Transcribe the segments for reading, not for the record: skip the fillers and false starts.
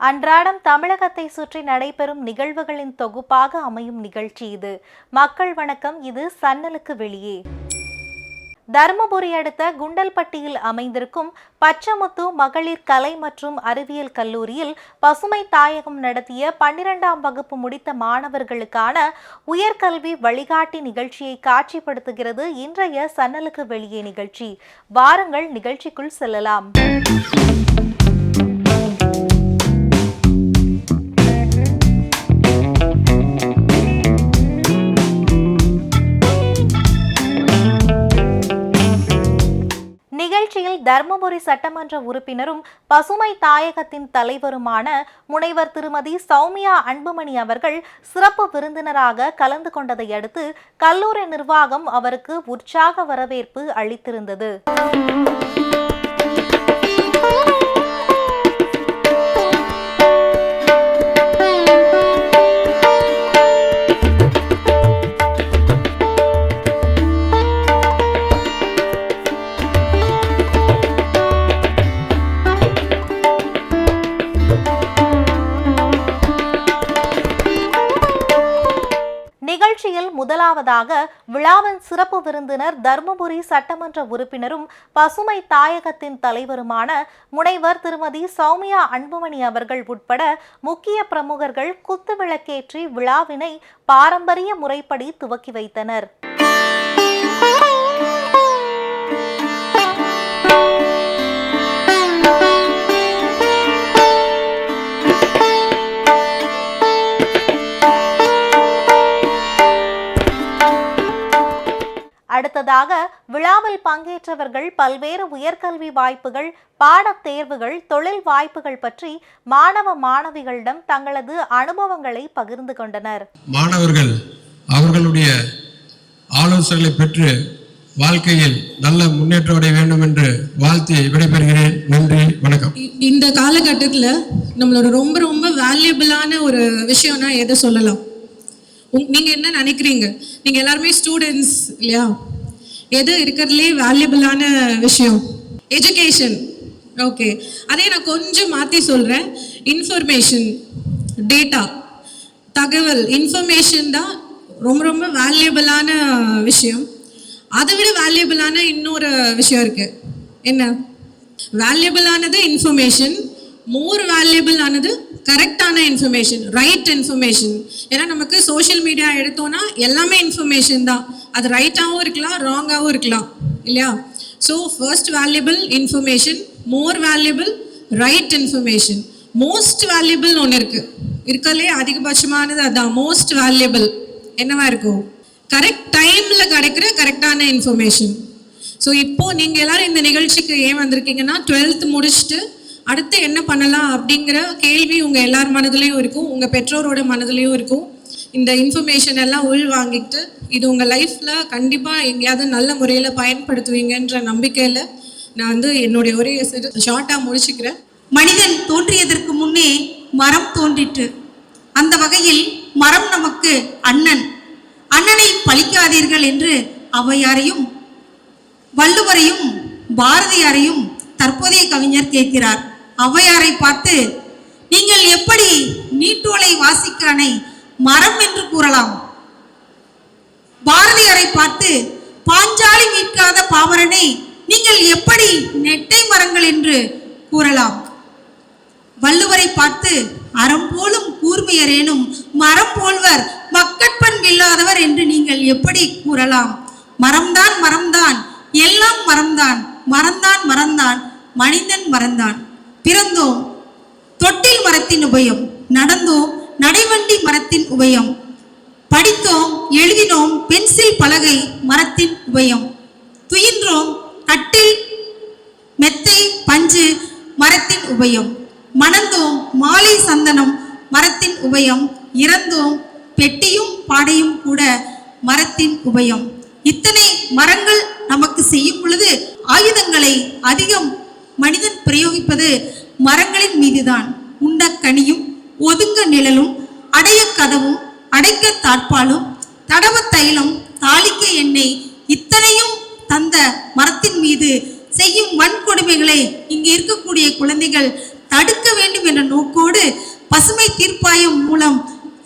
அன்றாடம் தமிழகத்தை சுற்றி நடைபெறும் நிகழ்வுகளின் தொகுப்பாக அமையும் நிகழ்ச்சி இது. மக்கள் வணக்கம். இது சன்னலுக்கு வெளியே. தருமபுரி அடுத்த குண்டல்பட்டியில் அமைந்திருக்கும் பச்சமுத்து மகளிர் கலை மற்றும் அறிவியல் கல்லூரியில் பசுமை தாயகம் நடத்திய 12ஆம் வகுப்பு முடித்த மாணவர்களுக்கான உயர்கல்வி வழிகாட்டி நிகழ்ச்சியை காட்சிப்படுத்துகிறது இன்றைய சன்னலுக்கு வெளியே நிகழ்ச்சி. வாருங்கள், நிகழ்ச்சிக்குள் செல்லலாம். நிகழ்ச்சியில் தர்மபுரி சட்டமன்ற உறுப்பினரும் பசுமை தாயகத்தின் தலைவருமான முனைவர் திருமதி சௌமியா அன்புமணி அவர்கள் சிறப்பு விருந்தினராக கலந்து கொண்டதை அடுத்து கல்லூரி நிர்வாகம் அவருக்கு உற்சாக வரவேற்பு அளித்திருந்தது. நிகழ்ச்சியில் முதலாவதாக விழாவின் சிறப்பு விருந்தினர் தர்மபுரி சட்டமன்ற உறுப்பினரும் பசுமை தாயகத்தின் தலைவருமான முனைவர் திருமதி சௌமியா அன்புமணி அவர்கள் உட்பட முக்கிய பிரமுகர்கள் குத்துவிளக்கேற்றி விழாவினை பாரம்பரிய முறைப்படி துவக்கி வைத்தனர். அடுத்ததாக விழாவில் பங்கேற்றவர்கள் பல்வேறு உயர்கல்வி வாய்ப்புகள், பாடத் தேர்வுகள், தொழில் வாய்ப்புகள் பற்றி மாணவ மாணவிகளிடம் தங்களது அனுபவங்களை பகிர்ந்து கொண்டனர். மாணவர்கள் அவர்களுடைய ஆலோசனைகளை பெற்று வாழ்க்கையில் நல்ல முன்னேற்றம் அடைய வேண்டும் என்று வாழ்த்தி விடைபெறுகிறேன். நன்றி, வணக்கம். இந்த காலகட்டத்தில் நம்மளோட ரொம்ப ரொம்ப வேல்யூபிளான ஒரு விஷயம்னா எதை சொல்லலாம்? நீங்க என்ன நினைக்கிறீங்க? நீங்க எல்லாருமே ஸ்டூடெண்ட்ஸ் இல்லையா? எது இருக்கிறதுலே வேல்யூபிளான விஷயம்? எஜுகேஷன். ஓகே, அதே நான் கொஞ்சம் மாற்றி சொல்கிறேன். இன்ஃபர்மேஷன், டேட்டா, தகவல், இன்ஃபர்மேஷன் தான் ரொம்ப ரொம்ப வேல்யூபிளான விஷயம். அதை விட வேல்யூபிளான இன்னொரு விஷயம் இருக்கு. என்ன? வேல்யூபிளானது இன்ஃபர்மேஷன், மோர் வேல்யூபிள் ஆனது கரெக்டான இன்ஃபர்மேஷன், ரைட் இன்ஃபர்மேஷன். ஏன்னா நமக்கு சோஷியல் மீடியா எடுத்தோன்னா எல்லாமே இன்ஃபர்மேஷன் தான். அது ரைட்டாகவும் இருக்கலாம், ராங்காகவும் இருக்கலாம் இல்லையா? So first valuable information, more valuable right information. Most valuable ஒன்று இருக்கலே அதிகபட்சமானது அதான். மோஸ்ட் வேல்யூபிள் என்னவா இருக்கும்? கரெக்ட் டைமில் கிடைக்கிற கரெக்டான இன்ஃபர்மேஷன். ஸோ இப்போது நீங்கள் எல்லாரும் இந்த நிகழ்ச்சிக்கு ஏன் வந்திருக்கீங்கன்னா, 12th முடிச்சுட்டு அடுத்து என்ன பண்ணலாம் அப்படிங்கிற கேள்வி உங்கள் எல்லார் மனதிலையும் இருக்கும், உங்கள் பெற்றோரோட மனதிலையும் இருக்கும். இந்த இன்ஃபர்மேஷன் எல்லாம் உள் வாங்கிட்டு இது உங்கள் லைஃப்பில் கண்டிப்பாக எங்கேயாவது நல்ல முறையில் பயன்படுத்துவீங்கன்ற நம்பிக்கையில் நான் என்னுடைய ஒரே ஷார்ட்டாக முடிச்சுக்கிறேன். மனிதன் தோன்றியதற்கு முன்னே மரம் தோன்றிற்று. அந்த வகையில் மரம் நமக்கு அண்ணன். அண்ணனை பழிக்காதீர்கள் என்று ஔவையாரையும் வள்ளுவரையும் பாரதியாரையும் தற்போதைய கவிஞர் கேட்கிறார். ஔவையாரை பார்த்து, நீங்கள் எப்படி நீட்டோலை வாசிக்கானை மரம் என்று கூறலாம்? பாரதியாரை பார்த்து, பாஞ்சாலி மீட்காத பாமரனை நீங்கள் எப்படி நெட்டை மரங்கள் என்று கூறலாம்? வள்ளுவரை பார்த்து, அறம் போலும் கூர்மையரேனும் மரம் போல்வர் மக்கட்பண்பு இல்லாதவர் என்று நீங்கள் எப்படி கூறலாம்? மரம்தான் மரம்தான், எல்லாம் மரம்தான், மரம்தான் மரம்தான், மனிதன் மரம்தான். பிறந்தோம் தொட்டில் மரத்தின் உபயம், நடந்தோம் நடைவண்டி மரத்தின் உபயம், படித்தோம் எழுதினோம் பென்சில் பலகை மரத்தின் உபயம், துயின்றோம் கட்டில் மெத்தை பஞ்சு மரத்தின் உபயம், மணந்தோம் மாலை சந்தனம் மரத்தின் உபயம், இறந்தோம் பெட்டியும் பாடையும் கூட மரத்தின் உபயம். இத்தனை மரங்கள் நமக்கு செய்யும் பொழுது ஆயுதங்களை அதிகம் மனிதன் பிரயோகிப்பது மரங்களின் மீதுதான். உண்ட கனியும் ஒதுங்க நிழலும் அடைய கதவும் அடைக்க தாட்பாலும் தடவ தைலம் தாளிக்க எண்ணெய் இத்தனையும் தந்த மரத்தின் மீது செய்யும் வன்கொடுமைகளை இங்கு இருக்கக்கூடிய குழந்தைகள் தடுக்க வேண்டும் என்ற நோக்கோடு பசுமை தீர்ப்பாயம் மூலம்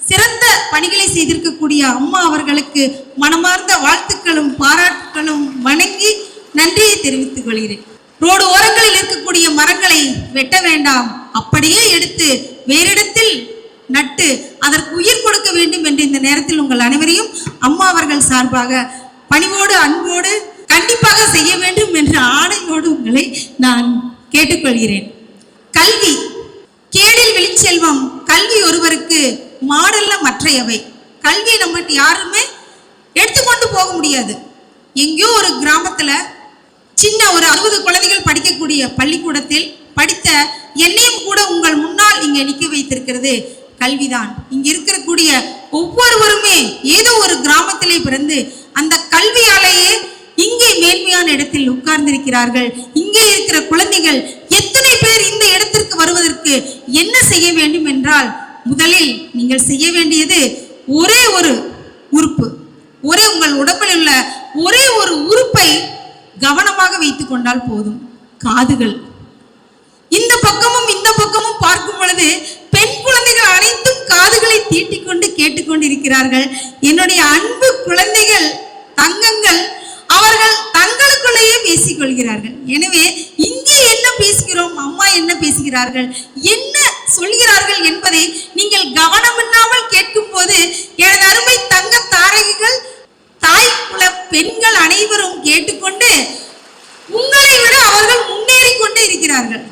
சிறந்த பணிகளை செய்திருக்கக்கூடிய அம்மா அவர்களுக்கு மனமார்ந்த வாழ்த்துக்களும் பாராட்டுகளும் வணங்கி நன்றியை தெரிவித்துக் கொள்கிறேன். ரோடு ஓரங்களில் இருக்கக்கூடிய மரங்களை வெட்ட வேண்டாம், அப்படியே எடுத்து வேறிடத்தில் நட்டு அதற்கு உயிர் கொடுக்க வேண்டும் என்று இந்த நேரத்தில் உங்கள் அனைவரையும் அம்மா அவர்கள் சார்பாக பணிவோடு அன்போடு கண்டிப்பாக செய்ய வேண்டும் என்ற ஆணையோடு உங்களை நான் கேட்டுக்கொள்கிறேன். கல்வி கேடில் விழிச்செல்வம், கல்வி ஒருவருக்கு மாடல்ல மற்றையவை. கல்வியை நம்ம யாருமே எடுத்துக்கொண்டு போக முடியாது. எங்கேயோ ஒரு கிராமத்துல சின்ன ஒரு 60 குழந்தைகள் படிக்கக்கூடிய பள்ளிக்கூடத்தில் படித்த என்னையும் கூட உங்கள் முன்னால் இங்கே நிற்க வைத்திருக்கிறது கல்விதான். இங்க இருக்கக்கூடிய ஒவ்வொருவருமே ஏதோ ஒரு கிராமத்திலே பிறந்து அந்த கல்வியாலேயே இங்கே மேன்மையான இடத்தில் உட்கார்ந்திருக்கிறார்கள். இங்கே இருக்கிற குழந்தைகள் எத்தனை பேர் இந்த இடத்திற்கு வருவதற்கு என்ன செய்ய வேண்டும் என்றால், முதலில் நீங்கள் செய்ய வேண்டியது ஒரே ஒரு உறுப்பு, உங்கள் உடம்பில் உள்ள ஒரே ஒரு உறுப்பை கவனமாக வைத்துக் கொண்டால் போதும், காதுகள். இந்த பக்கமும் இந்த பக்கமும் பார்க்கும் பொழுது பெண் குழந்தைகள் அனைத்தும் காதுகளை தீட்டிக்கொண்டு கேட்டுக்கொண்டு இருக்கிறார்கள். என்னுடைய அன்பு குழந்தைகள், தங்கங்கள், அவர்கள் தங்களுக்குள்ளேயே பேசிக் கொள்கிறார்கள். எனவே இங்கே என்ன பேசுகிறோம், அம்மா என்ன பேசுகிறார்கள், என்ன சொல்கிறார்கள் என்பதை நீங்கள் கவனமில்லாமல் கேட்கும் போது எனது அருமை தங்க தாரகைகள், தாய் குல பெண்கள் அனைவரும் கேட்டுக்கொண்டு உங்களை விட அவர்கள் முன்னேறி கொண்டே இருக்கிறார்கள்.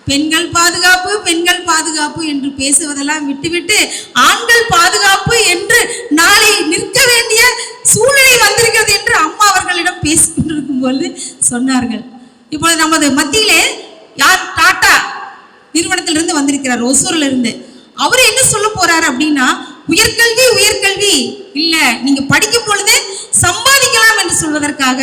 பெண்கள் பாதுகாப்பு, பெண்கள் பாதுகாப்பு என்று பேசுவதெல்லாம் விட்டுவிட்டு ஆண்கள் பாதுகாப்பு என்று நாளை நிற்க வேண்டிய சூழ்நிலை வந்திருக்கிறது என்று அம்மா அவர்களிடம் பேசிக் கொண்டிருக்கும் போது சொன்னார்கள். இப்பொழுது நமது மத்தியிலே யார் டாடா நிறுவனத்திலிருந்து வந்திருக்கிறார், ஒசூர்ல இருந்து. அவர் என்ன சொல்ல போறாரு அப்படின்னா, உயர்கல்வி உயர்கல்வி இல்ல, நீங்க படிக்கும் பொழுது சம்பாதிக்கலாம் என்று சொல்வதற்காக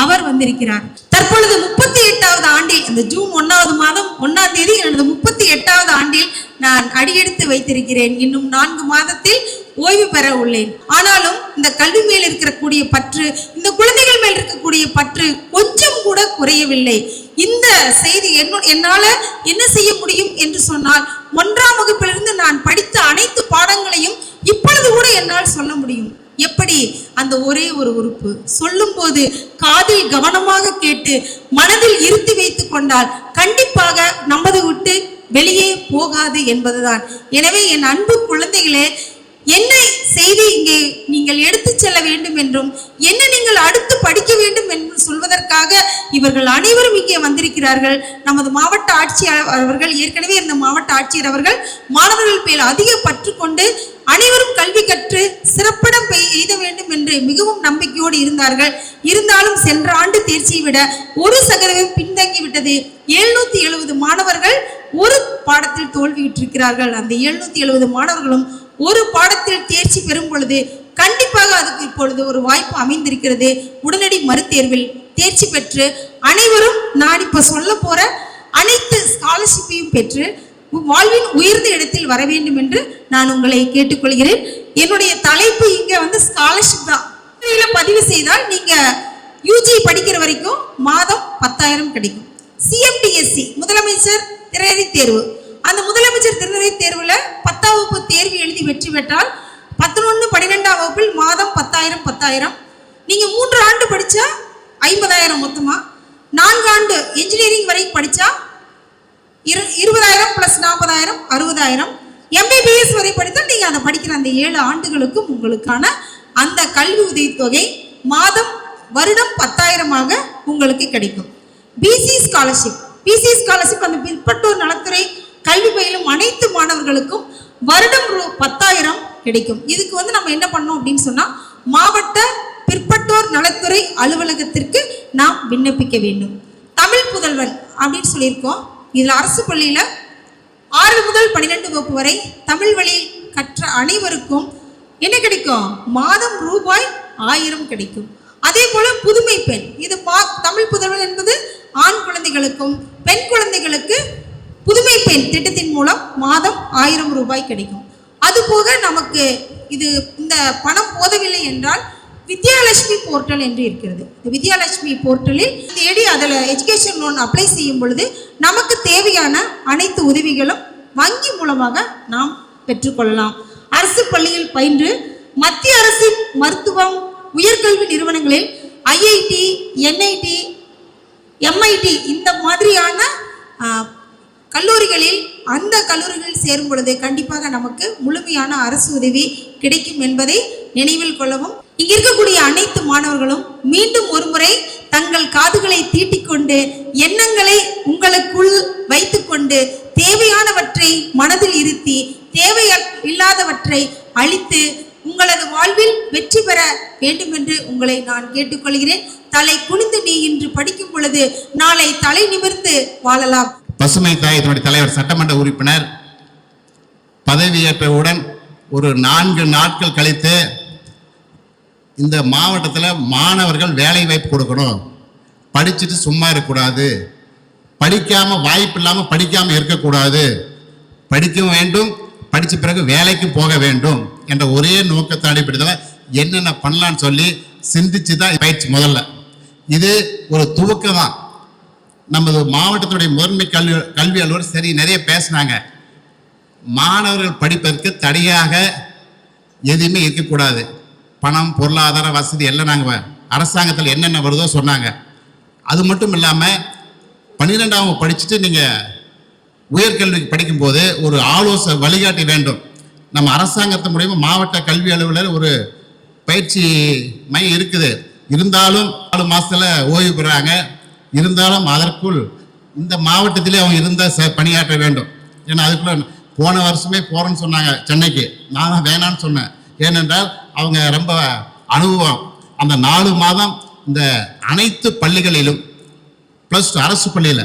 அவர் வந்திருக்கிறார். தற்பொழுது 38வது ஆண்டில், இந்த ஜூன் 1வது மாதம் 1ஆம் தேதி எனது 38வது ஆண்டில் நான் அடியெடுத்து வைத்திருக்கிறேன். இன்னும் 4 மாதத்தில் ஓய்வு பெற உள்ளேன். ஆனாலும் இந்த கல்வி மேல் இருக்கக்கூடிய பற்று, இந்த குழந்தைகள் மேல் இருக்கக்கூடிய பற்று கொஞ்சம் கூட குறையவில்லை. இந்த செய்தி என்னால என்ன செய்ய முடியும் என்று சொன்னால், 1ஆம் வகுப்பிலிருந்து நான் படித்த அனைத்து பாடங்களையும் இப்பொழுது கூட என்னால் சொல்ல முடியும். எப்படி? அந்த ஒரே ஒரு உறுப்பு சொல்லும் போது காதில் கவனமாக கேட்டு மனதில் இருத்தி வைத்துக் கொண்டால் கண்டிப்பாக நம்மதை விட்டு வெளியே போகாது என்பதுதான். எனவே என் அன்பு குழந்தைகளே, என்ன செய்தி இங்கே நீங்கள் எடுத்து செல்ல வேண்டும் என்றும் என்ன நீங்கள் அடுத்து படிக்க வேண்டும் என்று சொல்வதற்காக இவர்கள் அனைவரும் இங்கே வந்திருக்கிறார்கள். நமது மாவட்ட ஆட்சியர் அவர்கள், ஏற்கனவே இருந்த மாவட்ட ஆட்சியர் அவர்கள் மாணவர்கள் மேல் அதிக பற்று கொண்டு அனைவரும் கல்வி கற்று சிறப்பிடம் எய்த வேண்டும் என்று மிகவும் நம்பிக்கையோடு இருந்தார்கள். இருந்தாலும் சென்ற ஆண்டு தேர்ச்சியை விட 1% பின்தங்கி விட்டது. 770 மாணவர்கள் ஒரு பாடத்தில் தோல்வியுற்றிருக்கிறார்கள். அந்த 770 மாணவர்களும் ஒரு பாடத்தில் தேர்ச்சி பெறும் பொழுது கண்டிப்பாக அதுக்கு இப்பொழுது ஒரு வாய்ப்பு அமைந்திருக்கிறது. உடனடி மறுதேர்வில் தேர்ச்சி பெற்று அனைவரும் நான் இப்ப சொல்ல போற அனைத்து ஸ்காலர்ஷிப்பையும் பெற்று வாழ்வின் உயர்ந்த இடத்தில் வர வேண்டும் என்று நான் உங்களை கேட்டுக்கொள்கிறேன். என்னுடைய தலைப்பு இங்க ஸ்காலர்ஷிப் தான். பதிவு செய்தால் நீங்க யூஜி படிக்கிற வரைக்கும் மாதம் 10,000 கிடைக்கும். சிஎம்டிஎஸ்சி முதலமைச்சர் திறனறி தேர்வு, அந்த முதலமைச்சர் திறனறி தேர்வுல 10ஆம் வகுப்பு தேர்வு எழுதி வெற்றி பெற்றால் 11, 12ஆம் வகுப்பில் மாதம் 10,000. நீங்க 3 ஆண்டு படிச்சா 50,000 மொத்தமா, 4 ஆண்டு இன்ஜினியரிங் வரை படிச்சா 20,000 + 40,000 60,000. MBBS வரை படித்தால் நீங்க அந்த படிக்கிற அந்த 7 ஆண்டுகளுக்கும் உங்களுக்கான அந்த கல்வி உதவித்தொகை மாதம் வருடம் 10,000 உங்களுக்கு கிடைக்கும். பிசி ஸ்காலர்ஷிப் அந்த பிற்பட்டோர் நலத்துறை கல்வி பயிலும் அனைத்து மாணவர்களுக்கும் வருடம் 10,000 கிடைக்கும். இதுக்கு நம்ம என்ன பண்ணோம் அப்படின்னு சொன்னா, மாவட்ட பிற்பட்டோர் நலத்துறை அலுவலகத்திற்கு நாம் விண்ணப்பிக்க வேண்டும். தமிழ் புதல்வன் அப்படின்னு சொல்லியிருக்கோம். இதுல அரசு பள்ளியில 6 முதல் 12 வகுப்பு வரை தமிழ் வழியில் கற்ற அனைவருக்கும் என்ன கிடைக்கும்? மாதம் ரூபாய் 1000 கிடைக்கும். அதே போல புதுமை பெண், இது தமிழ் புதல்வன் என்பது ஆண் குழந்தைகளுக்கும் பெண் குழந்தைகளுக்கு புதுமை பெண் திட்டத்தின் மூலம் மாதம் 1000 ரூபாய் கிடைக்கும். அதுபோக நமக்கு இந்த பணம் போதவில்லை என்றால் வித்யாலட்சுமி போர்ட்டல் என்று இருக்கிறது. இந்த வித்யாலட்சுமி போர்ட்டலில் தேடி அதில் எஜுகேஷன் லோன் அப்ளை செய்யும் பொழுது நமக்கு தேவையான அனைத்து உதவிகளும் வங்கி மூலமாக நாம் பெற்றுக்கொள்ளலாம். அரசு பள்ளியில் பயின்று மத்திய அரசின் மருத்துவம் உயர்கல்வி நிறுவனங்களில் ஐஐடி, என்ஐடி, எம்ஐடி இந்த மாதிரியான கல்லூரிகளில் அந்த கல்லூரிகளில் சேரும் பொழுது கண்டிப்பாக நமக்கு முழுமையான அரசு உதவி கிடைக்கும் என்பதை நினைவில் கொள்ளவும். இங்க இருக்கக்கூடிய அனைத்து மாணவர்களும் மீண்டும் ஒருமுறை தங்கள் காதுகளை தீட்டிக்கொண்டு எண்ணங்களை உங்களுக்குள் வைத்துக்கொண்டு தேவையானவற்றை மனதில் இருத்தி தேவையில்லாதவற்றை அழித்து உங்களது வாழ்வில் வெற்றி பெற வேண்டும் என்று உங்களை நான் கேட்டுக்கொள்கிறேன். தலை குனிந்து நீ இன்று படிக்கும் பொழுது நாளை தலை நிமிர்ந்து வாழலாம். பசுமை தாயத்தினுடைய தலைவர் சட்டமன்ற உறுப்பினர் பதவியேற்றவுடன் ஒரு 4 நாட்கள் கழித்து இந்த மாவட்டத்தில் மாணவர்கள் வேலை வாய்ப்பு கொடுக்கணும், படிச்சுட்டு சும்மா இருக்கக்கூடாது, படிக்காம வாய்ப்பு இல்லாமல் படிக்காமல் இருக்கக்கூடாது, படிக்க வேண்டும், படித்த பிறகு வேலைக்கு போக வேண்டும் என்ற ஒரே நோக்கத்தை அடிப்படையில் என்னென்ன பண்ணலான்னு சொல்லி சிந்திச்சு தான் பயிற்சி. முதல்ல இது ஒரு துவக்கம் தான். நமது மாவட்டத்துடைய முதன்மை கல்வி அலுவலர் சரி நிறைய பேசினாங்க. மாணவர்கள் படிப்பதற்கு தடையாக எதுவுமே இருக்கக்கூடாது. பணம், பொருளாதார வசதி எல்லாம் நாங்கள் அரசாங்கத்தில் என்னென்ன வருதோ சொன்னாங்க. அது மட்டும் இல்லாமல் 12ஆம் படிச்சுட்டு நீங்கள் உயர்கல்விக்கு படிக்கும்போது ஒரு ஆலோசனை வழிகாட்டி வேண்டும். நம்ம அரசாங்கத்தின் மூலமா மாவட்ட கல்வி அலுவலர் ஒரு பயிற்சி மையம் இருக்குது. இருந்தாலும் 4 மாதத்தில் ஓய்வு பெறாங்க. இருந்தாலும் அதற்குள் இந்த மாவட்டத்திலே அவங்க இருந்தால் பணியாற்ற வேண்டும். ஏன்னா அதுக்குள்ள போன வருஷமே போகிறேன்னு சொன்னாங்க சென்னைக்கு. நான் தான் வேணான்னு சொன்னேன். ஏனென்றால் அவங்க ரொம்ப அனுபவம். அந்த 4 மாதம் இந்த அனைத்து பள்ளிகளிலும் +2 அரசு பள்ளியில்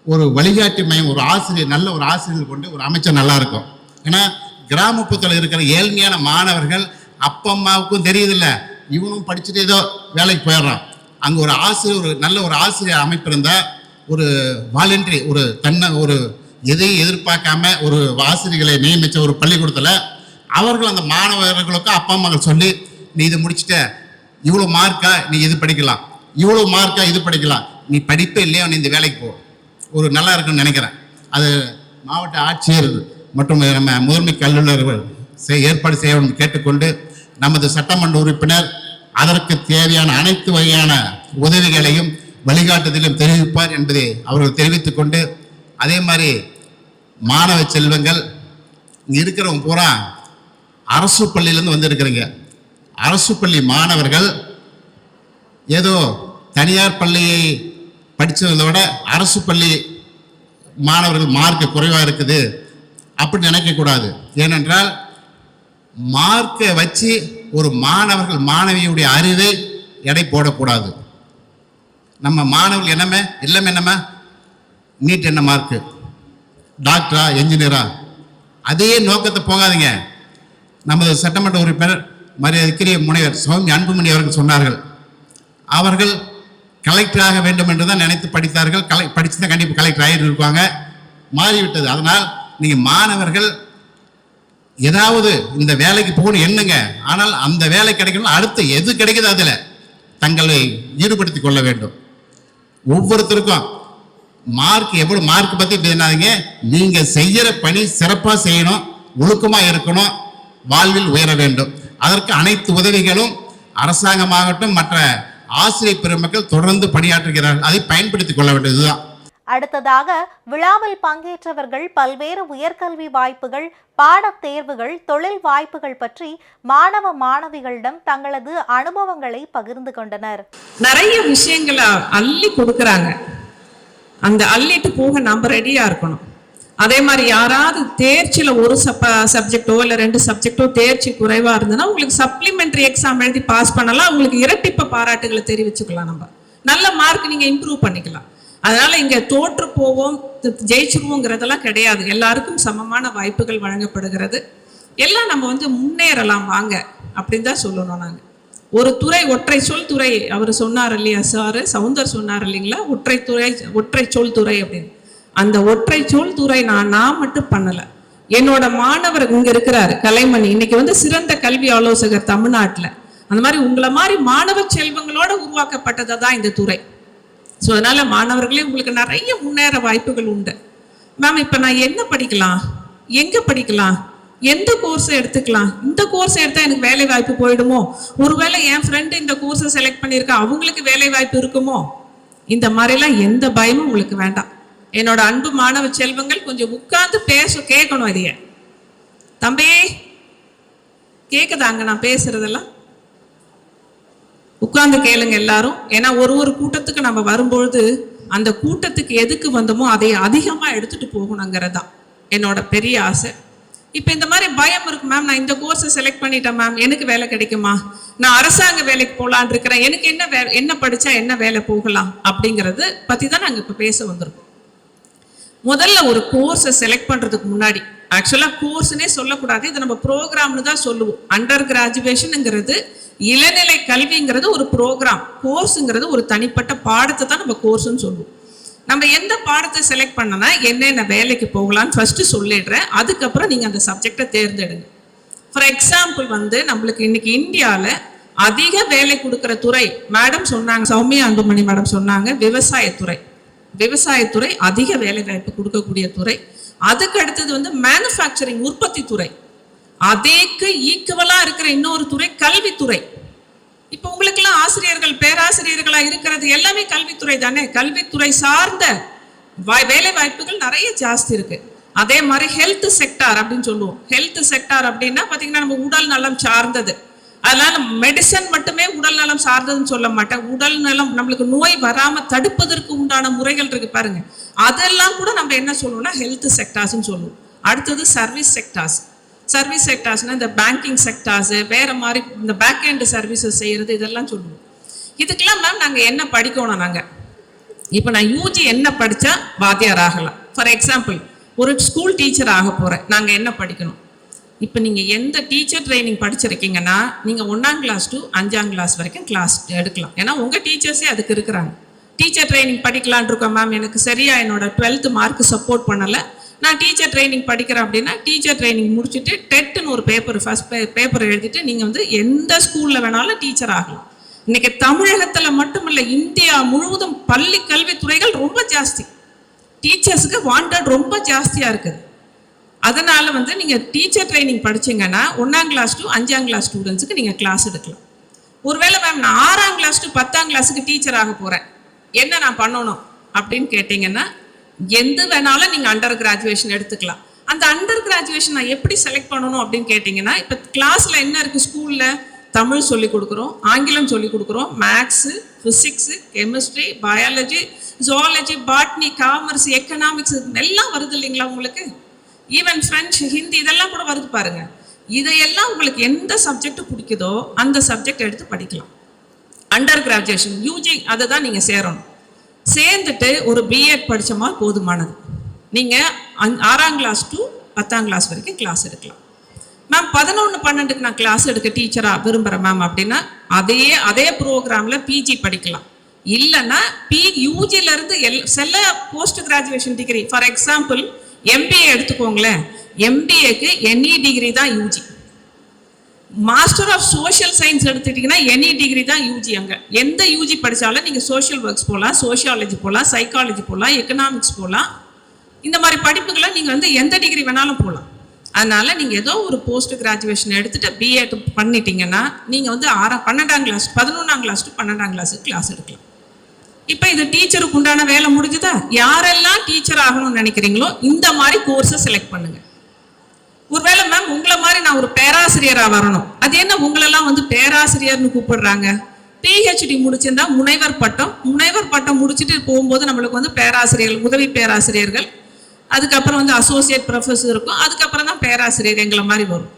ஒரு வழிகாட்டி மையம், ஒரு ஆசிரியர், நல்ல ஒரு ஆசிரியர் கொண்டு ஒரு அமைச்சர் நல்லா இருக்கும். ஏன்னா கிராமப்புறத்தில் இருக்கிற ஏழ்மையான மாணவர்கள் அப்பா அம்மாவுக்கும் தெரியுதில்ல, இவனும் படிச்சுட்டு ஏதோ வேலைக்கு போயிடுறான். அங்கே ஒரு ஆசிரியர், ஒரு நல்ல ஒரு ஆசிரியர் அமைப்பு இருந்தால், ஒரு வாலண்டரி, ஒரு எதையும் எதிர்பார்க்காம ஒரு ஆசிரியர்களை நியமித்த ஒரு பள்ளிக்கூடத்தில் அவர்கள் அந்த மாணவர்களுக்கும் அப்பா அம்மாக்கள் சொல்லி, நீ இது முடிச்சுட்ட, இவ்வளோ மார்க்கா நீ இது படிக்கலாம், இவ்வளோ மார்க்கா இது படிக்கலாம், நீ படிப்பே இல்லையா நீ இந்த வேலைக்கு போ, ஒரு நல்லா இருக்குன்னு நினைக்கிறேன். அது மாவட்ட ஆட்சியர் மற்றும் நம்ம முதன்மை கல்வியாளர்கள் ஏற்பாடு செய்ய கேட்டுக்கொண்டு, நமது சட்டமன்ற உறுப்பினர் அதற்கு தேவையான அனைத்து வகையான உதவிகளையும் வழிகாட்டுதலையும் தெரிவிப்பார் என்பதை அவர்கள் தெரிவித்துக் கொண்டு, அதே மாதிரி மாணவ செல்வங்கள் இங்கே இருக்கிறவங்க பூரா அரசு பள்ளியிலேருந்து வந்திருக்கிறீங்க. அரசு பள்ளி மாணவர்கள் ஏதோ தனியார் பள்ளியை படித்ததை விட அரசு பள்ளி மாணவர்கள் மார்க்கு குறைவாக இருக்குது அப்படின்னு நினைக்கக்கூடாது. ஏனென்றால் மார்க்கை வச்சு ஒரு மாணவர்கள் மாணவியுடைய அறிவை எடை போடக்கூடாது. நம்ம மாணவர்கள் என்னமே எல்லாமே என்னமே நீட் என்ன மார்க்கு, டாக்டரா என்ஜினியரா, அதே நோக்கத்தை போகாதீங்க. நமது சட்டமன்ற உறுப்பினர் மரியாதைக்குரிய முனைவர் சௌமி அன்புமணி அவர்கள் சொன்னார்கள், அவர்கள் கலெக்டராக வேண்டும் என்று தான் நினைத்து படித்தார்கள். படித்து தான் கண்டிப்பாக கலெக்டர் ஆகிட்டு இருப்பாங்க. மாறிவிட்டது. அதனால் நீங்கள் மாணவர்கள் ஏதாவது இந்த வேலைக்கு போகணும் என்னங்க, ஆனால் அந்த வேலை கிடைக்கணும், அடுத்து எது கிடைக்குது அதில் தங்களை ஈடுபடுத்திக் கொள்ள வேண்டும். ஒவ்வொருத்தருக்கும் மார்க் எவ்வளோ மார்க் பற்றி பேசாதீங்க. நீங்கள் செய்கிற பணி சிறப்பாக செய்யணும், ஒழுக்கமாக இருக்கணும், வாழ்வில் உயர வேண்டும். அதற்கு அனைத்து உதவிகளும் அரசாங்கமாகட்டும் மற்ற ஆசிரியர் பெருமக்கள் தொடர்ந்து பணியாற்றுகிறார்கள். அதை பயன்படுத்திக் கொள்ள வேண்டியதுதான். அடுத்ததாக விழாவில் பங்கேற்றவர்கள் பல்வேறு உயர்கல்வி வாய்ப்புகள், பாடத் தேர்வுகள், தொழில் வாய்ப்புகள் பற்றி மாணவ மாணவிகளிடம் தங்களது அனுபவங்களை பகிர்ந்து கொண்டனர். நிறைய விஷயங்களை அள்ளி கொடுக்கறாங்க. அந்த அள்ளிட்டு போக நம்ம ரெடியா இருக்கணும். அதே மாதிரி யாராவது தேர்ச்சியில் ஒரு சப்ஜெக்டோ இல்லை 2 சப்ஜெக்டோ தேர்ச்சி குறைவா இருந்ததுன்னா உங்களுக்கு சப்ளிமெண்டரி எக்ஸாம் எழுதி பாஸ் பண்ணலாம். உங்களுக்கு இரட்டிப்பு பாராட்டுகளை தெரிவிச்சுக்கலாம். நம்ம நல்ல மார்க் நீங்க இம்ப்ரூவ் பண்ணிக்கலாம். அதனால இங்க தோற்று போவோம் ஜெயிச்சிருவோங்கிறதெல்லாம் கிடையாது. எல்லாருக்கும் சமமான வாய்ப்புகள் வழங்கப்படுகிறது. எல்லாம் நம்ம முன்னேறலாம் வாங்க அப்படின்னு தான் சொல்லணும். நாங்கள் ஒரு துறை, ஒற்றை சொல் துறை, அவர் சொன்னார் இல்லையா சார், சவுந்தர் சொன்னார் இல்லைங்களா, ஒற்றை சொல் துறை அப்படின்னு. அந்த ஒற்றை சொல் துறை நான் மட்டும் பண்ணல. என்னோட மாணவர் இங்க இருக்கிறாரு கலைமணி, இன்னைக்கு சிறந்த கல்வி ஆலோசகர் தமிழ்நாட்டில். அந்த மாதிரி உங்களை மாதிரி மாணவ செல்வங்களோட உருவாக்கப்பட்டதை தான் இந்த துறை. ஸோ அதனால மாணவர்களே உங்களுக்கு நிறைய முன்னேற வாய்ப்புகள் உண்டு. மேம் இப்போ நான் என்ன படிக்கலாம், எங்கே படிக்கலாம், எந்த கோர்ஸை எடுத்துக்கலாம், இந்த கோர்ஸ் எடுத்தால் எனக்கு வேலை வாய்ப்பு போயிடுமோ, ஒருவேளை என் ஃப்ரெண்டு இந்த கோர்ஸை செலக்ட் பண்ணியிருக்கா அவங்களுக்கு வேலை வாய்ப்பு இருக்குமோ, இந்த மாதிரிலாம் எந்த பயமும் உங்களுக்கு வேண்டாம். என்னோட அன்பு மாணவ செல்வங்கள் கொஞ்சம் உட்கார்ந்து கேட்கணும். இதைய தம்பி கேக்குதாங்க நான் பேசுறதெல்லாம்? உட்கார்ந்து கேளுங்க எல்லாரும். ஏன்னா ஒரு கூட்டத்துக்கு நம்ம வரும்பொழுது அந்த கூட்டத்துக்கு எதுக்கு வந்தோமோ அதை அதிகமா எடுத்துட்டு போகணுங்கிறதான் என்னோட பெரிய ஆசை. இப்போ இந்த மாதிரி பயம் இருக்கு மேம், நான் இந்த கோர்ஸை செலக்ட் பண்ணிட்டேன் மேம், எனக்கு வேலை கிடைக்குமா, நான் அரசாங்க வேலைக்கு போகலான் இருக்கிறேன், எனக்கு என்ன படிச்சா என்ன வேலை போகலாம் அப்படிங்கிறது பத்தி தான் நாங்கள் இப்போ பேச வந்திருக்கோம். முதல்ல ஒரு கோர்ஸை செலக்ட் பண்றதுக்கு முன்னாடி, ஆக்சுவலா கோர்ஸ்னே சொல்லக்கூடாது, இது நம்ம ப்ரோக்ராம்னு தான் சொல்லுவோம். அண்டர் கிராஜுவேஷனுங்கிறது இளநிலை கல்விங்கிறது ஒரு ப்ரோக்ராம், கோர்ஸுங்கிறது ஒரு தனிப்பட்ட பாடத்தை தான் நம்ம கோர்ஸ்ன்னு சொல்லுவோம். நம்ம எந்த பாடத்தை செலக்ட் பண்ணனா என்னென்ன வேலைக்கு போகலான்னு ஃபர்ஸ்ட் சொல்லிடுறேன், அதுக்கப்புறம் நீங்க அந்த சப்ஜெக்டை தேர்ந்தெடுங்க. ஃபார் எக்ஸாம்பிள் நம்மளுக்கு இன்னைக்கு இந்தியாவில் அதிக வேலை கொடுக்குற துறை மேடம் சொன்னாங்க, சௌமியா அன்புமணி மேடம் சொன்னாங்க, விவசாயத்துறை. விவசாயத்துறை அதிக வேலை வாய்ப்பு கொடுக்கக்கூடிய துறை. அதுக்கு அடுத்தது மேனுஃபேக்சரிங், உற்பத்தி துறை. அதேக்கு ஈக்குவலா இருக்கிற இன்னொரு துறை கல்வித்துறை. இப்போ உங்களுக்கெல்லாம் ஆசிரியர்கள் பேராசிரியர்களா இருக்கிறது எல்லாமே கல்வித்துறை தானே. கல்வித்துறை சார்ந்த வேலை வாய்ப்புகள் நிறைய ஜாஸ்தி இருக்கு. அதே மாதிரி ஹெல்த் செக்டார் அப்படின்னு சொல்லுவோம். ஹெல்த் செக்டார் அப்படின்னா பாத்தீங்கன்னா நம்ம உடல் நலம் சார்ந்தது. அதனால மெடிசன் மட்டுமே உடல் நலம் சார்ந்ததுன்னு சொல்ல மாட்டேன். உடல் நலம் நம்மளுக்கு நோய் வராம தடுப்பதற்கு உண்டான முறைகள் இருக்கு பாருங்க, அதெல்லாம் கூட நம்ம என்ன சொல்லுவோம்னா ஹெல்த் செக்டார்ஸ்ன்னு சொல்லுவோம். அடுத்தது சர்வீஸ் செக்டார்ஸ். சர்வீஸ் செக்டார்ஸ்னா இந்த பேங்கிங் செக்டார்ஸ், வேற மாதிரி இந்த பேக் எண்ட் சர்வீசஸ் செய்யறது, இதெல்லாம் சொல்லுவோம். இதுக்கெல்லாம் மேம் நாங்கள் என்ன படிக்கணும்? இப்போ நான் யூஜி என்ன படித்தா வாத்தியார் ஆகலாம். ஃபார் எக்ஸாம்பிள் ஒரு ஸ்கூல் டீச்சர் ஆக போகிறேன், நாங்கள் என்ன படிக்கணும்? இப்போ நீங்கள் எந்த டீச்சர் ட்ரைனிங் படிச்சிருக்கீங்கன்னா நீங்கள் 1ஆம் கிளாஸ் to 5ஆம் கிளாஸ் வரைக்கும் கிளாஸ் எடுக்கலாம். ஏன்னா உங்கள் டீச்சர்ஸே அதுக்கு இருக்கிறாங்க. டீச்சர் ட்ரைனிங் படிக்கலான் இருக்கோம் மேம், எனக்கு சரியா என்னோட 12th மார்க் சப்போர்ட் பண்ணலை, நான் டீச்சர் ட்ரைனிங் படிக்கிறேன் அப்படின்னா டீச்சர் ட்ரைனிங் முடிச்சுட்டு டெட்டுன்னு ஒரு ஃபர்ஸ்ட் பேப்பர் எழுதிட்டு நீங்கள் எந்த ஸ்கூலில் வேணாலும் டீச்சர் ஆகலாம். இன்னைக்கு தமிழகத்தில் மட்டுமில்லை, இந்தியா முழுவதும் பள்ளி கல்வித்துறைகள் ரொம்ப ஜாஸ்தி, டீச்சர்ஸுக்கு வாண்டட் ரொம்ப ஜாஸ்தியாக இருக்குது. அதனால நீங்கள் டீச்சர் ட்ரைனிங் படிச்சிங்கன்னா 1ஆம் கிளாஸ் to 5ஆம் கிளாஸ் ஸ்டூடெண்ட்ஸுக்கு நீங்கள் கிளாஸ் எடுக்கலாம். ஒருவேளை மேம் நான் 6ஆம் கிளாஸ் to 10ஆம் கிளாஸுக்கு டீச்சர் ஆக போகிறேன், என்ன நான் பண்ணணும் அப்படின்னு கேட்டிங்கன்னா எந்த வேணாலும் நீங்கள் அண்டர் கிராஜுவேஷன் எடுத்துக்கலாம். அந்த அண்டர் கிராஜுவேஷன் நான் எப்படி செலக்ட் பண்ணணும் அப்படின்னு கேட்டிங்கன்னா, இப்போ கிளாஸில் என்ன இருக்குது, ஸ்கூலில் தமிழ் சொல்லி கொடுக்குறோம், ஆங்கிலம் சொல்லி கொடுக்குறோம், maths, physics, chemistry, biology, zoology, botany, commerce, economics எல்லாம் வருது இல்லைங்களா உங்களுக்கு? ஈவன் ஃப்ரெஞ்சு, ஹிந்தி இதெல்லாம் கூட வருது பாருங்க. இதையெல்லாம் உங்களுக்கு எந்த சப்ஜெக்ட் பிடிக்குதோ அந்த சப்ஜெக்ட் எடுத்து படிக்கலாம். அண்டர் கிராஜுவேஷன் யூஜி அதை தான் நீங்கள் சேரணும். சேர்ந்துட்டு ஒரு பிஎட் படித்தோமா போதுமானது. நீங்கள் 6ஆம் கிளாஸ் to 10ஆம் கிளாஸ் வரைக்கும் கிளாஸ் எடுக்கலாம். மேம் 11, 12க்கு நான் கிளாஸ் எடுக்க டீச்சராக விரும்புகிறேன் மேம் அப்படின்னா அதே ப்ரோக்ராமில் பிஜி படிக்கலாம். இல்லைன்னா யூஜிலேருந்து சில post graduation degree, for example MBA எடுத்துக்கோங்களேன், எம்பிஏக்கு எனி டிகிரி தான் UG. Master of social science எடுத்துக்கிட்டிங்கன்னா எனி டிகிரி தான் யூஜி. அங்கே எந்த யூஜி படித்தாலும் நீங்கள் சோஷியல் ஒர்க்ஸ் போகலாம், சோஷியாலஜி போகலாம், சைக்காலஜி போகலாம், எக்கனாமிக்ஸ் போகலாம். இந்த மாதிரி படிப்புகளை நீங்கள் எந்த டிகிரி வேணாலும் போகலாம். அதனால நீங்கள் ஏதோ ஒரு போஸ்ட் கிராஜுவேஷன் எடுத்துகிட்டு பிஎட் பண்ணிட்டீங்கன்னா நீங்கள் 12ஆம் கிளாஸ் 11ஆம் கிளாஸ் to 12ஆம் கிளாஸுக்கு கிளாஸ் எடுக்கலாம். இப்போ இது டீச்சருக்கு உண்டான வேலை முடிஞ்சுதா? யாரெல்லாம் டீச்சர் ஆகணும்னு நினைக்கிறீங்களோ இந்த மாதிரி கோர்ஸை செலக்ட் பண்ணுங்க. ஒருவேளை மேம் உங்களை மாதிரி நான் ஒரு பேராசிரியராக வரணும், அது என்ன உங்களெல்லாம் பேராசிரியர்னு கூப்பிடுறாங்க? பிஹெச்டி முடிச்சிருந்தா முனைவர் பட்டம் முடிச்சுட்டு போகும்போது நம்மளுக்கு பேராசிரியர்கள், உதவி பேராசிரியர்கள், அதுக்கப்புறம் அசோசியேட் ப்ரொஃபஸர் இருக்கும், அதுக்கப்புறம் தான் பேராசிரியர் எங்களை மாதிரி வரும்.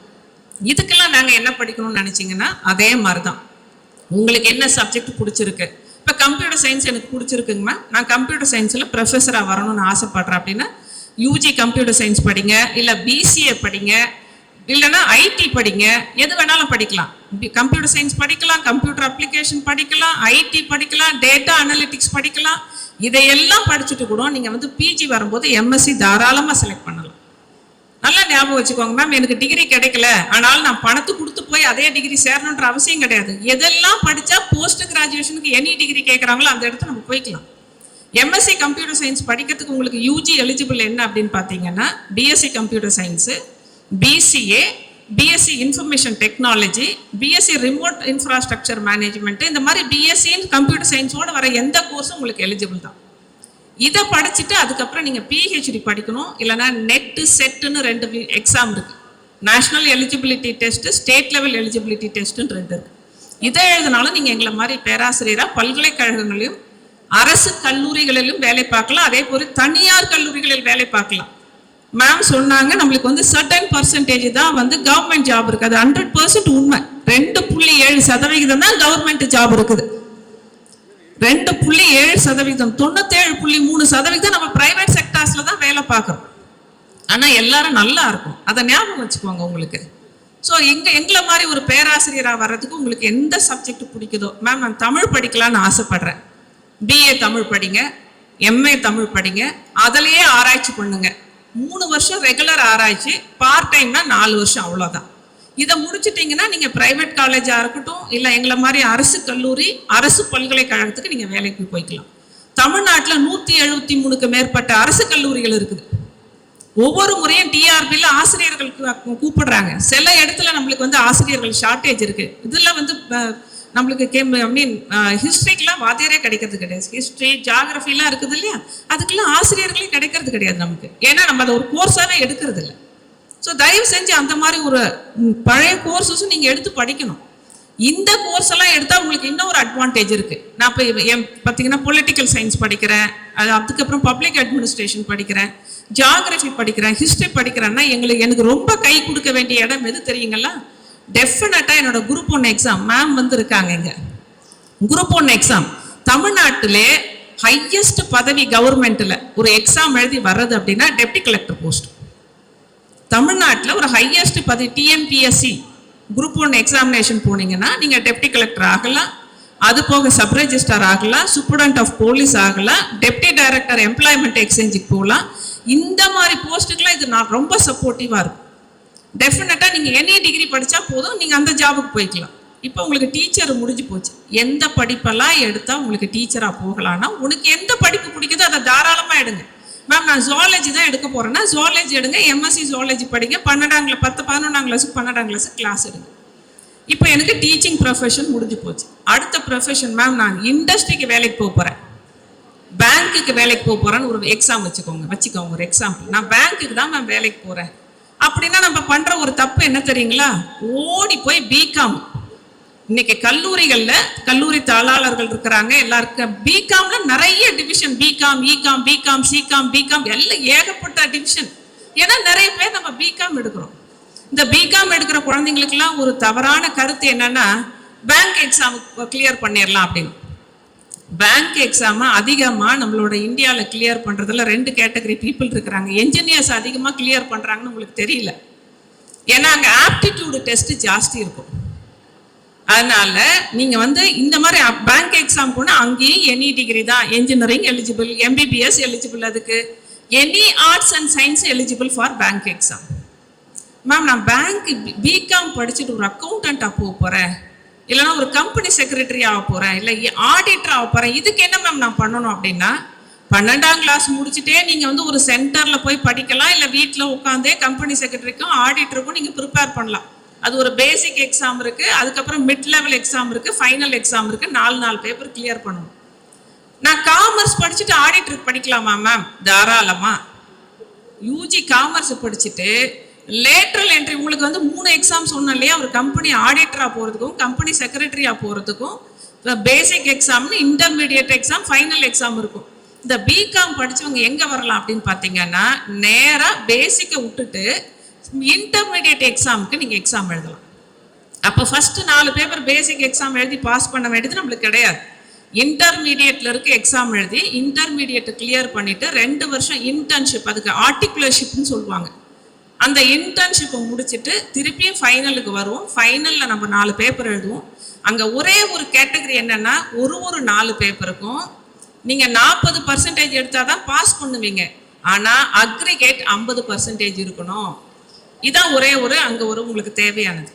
இதுக்கெல்லாம் நாங்கள் என்ன படிக்கணும்னு நினச்சிங்கன்னா அதே மாதிரி தான். உங்களுக்கு என்ன சப்ஜெக்ட் பிடிச்சிருக்கு? இப்போ கம்ப்யூட்டர் சயின்ஸ் எனக்கு பிடிச்சிருக்குங்கம்மா, நான் கம்ப்யூட்டர் சயின்ஸில் ப்ரொஃபஸராக வரணும்னு ஆசைப்படுறேன் அப்படின்னா யூஜி கம்ப்யூட்டர் சயின்ஸ் படிங்க, இல்லை பிசிஏ படிங்க, இல்லைன்னா ஐடி படிங்க, எது வேணாலும் படிக்கலாம். கம்ப்யூட்டர் சயின்ஸ் படிக்கலாம், கம்ப்யூட்டர் அப்ளிகேஷன் படிக்கலாம், ஐடி படிக்கலாம், டேட்டா அனலிட்டிக்ஸ் படிக்கலாம். இதையெல்லாம் படிச்சுட்டு கூட நீங்கள் பிஜி வரும்போது எம்எஸ்சி தாராளமாக செலக்ட் பண்ணலாம். நல்லா ஞாபகம் வச்சுக்கோங்க மேம், எனக்கு டிகிரி கிடைக்கல ஆனால் நான் பணத்தை கொடுத்து போய் அதே டிகிரி சேரணுன்ற அவசியம் கிடையாது. எதெல்லாம் படித்தா போஸ்ட் கிராஜுவேஷனுக்கு எனி டிகிரி கேட்குறாங்களோ அந்த இடத்துல நம்ம போய்க்கலாம். எம்எஸ்சி கம்ப்யூட்டர் சயின்ஸ் படிக்கிறதுக்கு உங்களுக்கு யூஜி எலிஜிபிள் என்ன அப்படின்னு பார்த்தீங்கன்னா BSc computer science, BCA, BSc information technology, BSc remote infrastructure management, இந்த மாதிரி பிஎஸ்சி கம்ப்யூட்டர் சயின்ஸோட வர எந்த கோர்ஸும் உங்களுக்கு எலிஜிபிள் தான். இதை படிச்சுட்டு அதுக்கப்புறம் நீங்கள் பிஹெச்டி படிக்கணும். இல்லைனா நெட்டு செட்டுன்னு 2 எக்ஸாம் இருக்குது. National eligibility test, state level eligibility டெஸ்ட்டுன்னு 2 இருக்குது. இதை எழுதினாலும் நீங்கள் எங்களை மாதிரி பேராசிரியராக பல்கலைக்கழகங்களையும் அரசு கல்லூரிகளிலும் வேலை பார்க்கலாம். அதே போல தனியார் கல்லூரிகளில் வேலை பார்க்கலாம். மேம் சொன்னாங்க நம்மளுக்கு வந்து சர்டன் பர்சன்டேஜ் தான் வந்து கவர்மெண்ட் ஜாப் இருக்குது. அது 100% உண்மை. 2.7% தான் கவர்மெண்ட் ஜாப் இருக்குது. 2.7%, 97.3% நம்ம பிரைவேட் செக்டார்ஸ்ல தான் வேலை பார்க்குறோம். ஆனால் எல்லாரும் நல்லா இருக்கும், அதை ஞாபகம் வச்சுக்கோங்க உங்களுக்கு. ஸோ எங்களை மாதிரி ஒரு பேராசிரியராக வர்றதுக்கு உங்களுக்கு எந்த சப்ஜெக்ட் பிடிக்குதோ, மேம் நான் தமிழ் படிக்கலான்னு ஆசைப்படுறேன், பிஏ தமிழ் படிங்க, எம்ஏ தமிழ் படிங்க, அதிலேயே ஆராய்ச்சி பண்ணுங்க. 3 வருஷம் ரெகுலர் ஆராய்ச்சி, பார்ட் டைம்னா 4 வருஷம், அவ்வளோதான். இதை முடிச்சிட்டிங்கன்னா நீங்கள் ப்ரைவேட் காலேஜாக இருக்கட்டும், இல்லை எங்களை மாதிரி அரசு கல்லூரி, அரசு பல்கலைக்கழகத்துக்கு நீங்கள் வேலைக்கு போய்க்கலாம். தமிழ்நாட்டில் 173க்கு மேற்பட்ட அரசு கல்லூரிகள் இருக்குது. ஒவ்வொரு முறையும் டிஆர்பியில் ஆசிரியர்கள் கூப்பிடுறாங்க. சில இடத்துல நம்மளுக்கு வந்து ஆசிரியர்கள் ஷார்ட்டேஜ் இருக்குது. இதில் வந்து நம்மளுக்கு ஹிஸ்ட்ரிக்கெலாம் வாத்தியாரே கிடைக்கிறது கிடையாது. ஹிஸ்ட்ரி, ஜியாகிரஃபிலாம் இருக்குது இல்லையா, அதுக்கெல்லாம் ஆசிரியர்களே கிடைக்கிறது கிடையாது நமக்கு. ஏன்னா நம்ம அதை ஒரு கோர்ஸாகவே எடுக்கிறது இல்லை. ஸோ தயவு செஞ்சு அந்த மாதிரி ஒரு பழைய கோர்ஸஸும் நீங்கள் எடுத்து படிக்கணும். இந்த கோர்ஸ் எல்லாம் எடுத்தால் உங்களுக்கு இன்னும் ஒரு அட்வான்டேஜ் இருக்குது. நான் இப்போ பார்த்தீங்கன்னா பொலிட்டிக்கல் சயின்ஸ் படிக்கிறேன், அதுக்கப்புறம் பப்ளிக் அட்மினிஸ்ட்ரேஷன் படிக்கிறேன், ஜியாகிரஃபி படிக்கிறேன், ஹிஸ்ட்ரி படிக்கிறேன்னா எனக்கு ரொம்ப கை கொடுக்க வேண்டிய இடம் எது தெரியுங்களா? டெஃபினட்டா என்னோட குரூப் 1 எக்ஸாம். மேம் வந்து இருக்காங்க இங்க. குரூப் 1 எக்ஸாம் தமிழ்நாட்டிலே ஹையஸ்ட் பதவி கவர்மெண்ட்ல ஒரு எக்ஸாம் எழுதி வர்றது அப்படின்னா டெப்டி கலெக்டர் போஸ்ட். தமிழ்நாட்டில் ஒரு ஹையஸ்ட் பதவி டிஎன்பிஎஸ்சி குரூப் 1 எக்ஸாமினேஷன் போனீங்கன்னா நீங்க டெப்டி கலெக்டர் ஆகலாம், அது போக சப் ரெஜிஸ்ட்ரார் ஆகலாம், சூப்பரண்ட் ஆஃப் போலீஸ் ஆகலாம், டெப்டி டைரக்டர் எம்ப்ளாய்மெண்ட் எக்ஸ்சேஞ்சுக்கு போகலாம். இந்த மாதிரி போஸ்ட்டுக்கெல்லாம் இது நான் ரொம்ப சப்போர்ட்டிவா இருக்கும். டெஃபினட்டா நீங்க எனி டிகிரி படிச்சா போதும், நீங்க அந்த ஜாபுக்கு போய்க்கலாம். இப்போ உங்களுக்கு டீச்சர் முடிஞ்சு போச்சு. எந்த படிப்பெல்லாம் எடுத்தா உங்களுக்கு டீச்சரா போகலாம்னா, உனக்கு எந்த படிப்பு பிடிக்குதோ அதை தாராளமா எடுங்க. மேம் நான் ஜுவாலஜி தான் எடுக்க போறேன்னா ஜுவாலஜி எடுங்க, எம்எஸ்சி ஜுவாலஜி படிங்க, 11ஆம் கிளாஸ் கிளாஸ் எடுங்க. இப்போ எனக்கு டீச்சிங் ப்ரொஃபஷன் முடிஞ்சு போச்சு. அடுத்த ப்ரொஃபஷன் மேம் நான் இண்டஸ்ட்ரிக்கு வேலைக்கு போக போறேன், பேங்க்குக்கு வேலைக்கு போக போறேன்னு ஒரு எக்ஸாம் வச்சுக்கோங்க ஒரு எக்ஸாம்பிள். நான் பேங்க்குக்கு தான் மேம் வேலைக்கு போறேன் அப்படின்னா நம்ம பண்ற ஒரு தப்பு என்ன தெரியுங்களா? ஓடி போய் பிகாம். இன்னைக்கு கல்லூரிகள்ல கல்லூரி தாளாளர்கள் இருக்கிறாங்க, எல்லாருக்கும் பிகாம்ல நிறைய division, BCom, ECom, BCom, CCom, BCom எல்லாம் ஏகப்பட்ட டிவிஷன். ஏன்னா நிறைய பேர் நம்ம பிகாம் எடுக்கிறோம். இந்த பிகாம் எடுக்கிற குழந்தைங்களுக்கெல்லாம் ஒரு தவறான கருத்து என்னன்னா, பேங்க் எக்ஸாம் கிளியர் பண்ணிடலாம் அப்படின்னு. பேங்க் எக்ஸாமை அதிகமாக நம்மளோட இந்தியாவில் கிளியர் பண்ணுறதுல 2 கேட்டகரி பீப்புள் இருக்கிறாங்க. என்ஜினியர்ஸ் அதிகமாக கிளியர் பண்ணுறாங்கன்னு உங்களுக்கு தெரியல. ஏன்னா அங்கே ஆப்டிடியூடு டெஸ்ட் ஜாஸ்தி இருக்கும். அதனால நீங்கள் வந்து இந்த மாதிரி பேங்க் எக்ஸாம் போனால் அங்கேயும் எனி டிகிரி தான், என்ஜினியரிங் எலிஜிபிள், எம்பிபிஎஸ் எலிஜிபிள், அதுக்கு any arts and science eligible for bank exam. Ma'am நான் பேங்க் பிகாம் படிச்சுட்டு ஒரு அக்கௌண்டண்ட்டாக போக போகிறேன், இல்லைனா ஒரு கம்பெனி செக்ரட்டரி ஆக போகிறேன், இல்லை ஆடிட்டர் ஆக போகிறேன், இதுக்கு என்ன மேம் நான் பண்ணணும் அப்படின்னா, 12ஆம் கிளாஸ் முடிச்சுட்டே நீங்கள் வந்து ஒரு சென்டரில் போய் படிக்கலாம், இல்லை வீட்டில் உட்காந்தே கம்பெனி செக்ரட்டரிக்கும் ஆடிட்டருக்கும் நீங்கள் ப்ரிப்பேர் பண்ணலாம். அது ஒரு பேசிக் எக்ஸாம் இருக்குது, அதுக்கப்புறம் மிட் லெவல் எக்ஸாம் இருக்குது, ஃபைனல் எக்ஸாம் இருக்குது, 4 பேப்பர் கிளியர் பண்ணணும். நான் காமர்ஸ் படிச்சுட்டு ஆடிட்டருக்கு படிக்கலாமா மேம்? தாராளமாக. யூஜி காமர்ஸ் படிச்சுட்டு லேட்ரல் என்ட்ரி உங்களுக்கு வந்து 3 எக்ஸாம் சொன்னேன் இல்லையா, ஒரு கம்பெனி ஆடிட்டராக போகிறதுக்கும் கம்பெனி செக்ரட்டரியாக போகிறதுக்கும் பேசிக் எக்ஸாம்னு இன்டர்மீடியட் எக்ஸாம், ஃபைனல் எக்ஸாம் இருக்கும். இந்த பிகாம் படித்தவங்க எங்கே வரலாம் அப்படின்னு பார்த்தீங்கன்னா, நேராக பேசிக்கை விட்டுட்டு இன்டர்மீடியட் எக்ஸாமுக்கு நீங்கள் எக்ஸாம் எழுதலாம். அப்போ ஃபஸ்ட்டு 4 பேப்பர் பேசிக் எக்ஸாம் எழுதி பாஸ் பண்ண வேண்டியது நம்மளுக்கு கிடையாது. இன்டர்மீடியட்டில் இருக்க எக்ஸாம் எழுதி இன்டர்மீடியட்டை கிளியர் பண்ணிவிட்டு 2 வருஷம் இன்டர்ன்ஷிப், அதுக்கு ஆர்டிகுலர்ஷிப்னு சொல்லுவாங்க, அந்த இன்டர்ன்ஷிப்பை முடிச்சுட்டு திருப்பியும் ஃபைனலுக்கு வருவோம். ஃபைனலில் நம்ம 4 பேப்பர் எழுதுவோம். அங்கே ஒரே ஒரு கேட்டகரி என்னென்னா, ஒரு 4 பேப்பருக்கும் நீங்கள் 40% எடுத்தால் தான் பாஸ் பண்ணுவீங்க. ஆனால் அக்ரிகேட் 50% இருக்கணும். இதான் ஒரே அங்கே உங்களுக்கு தேவையானது.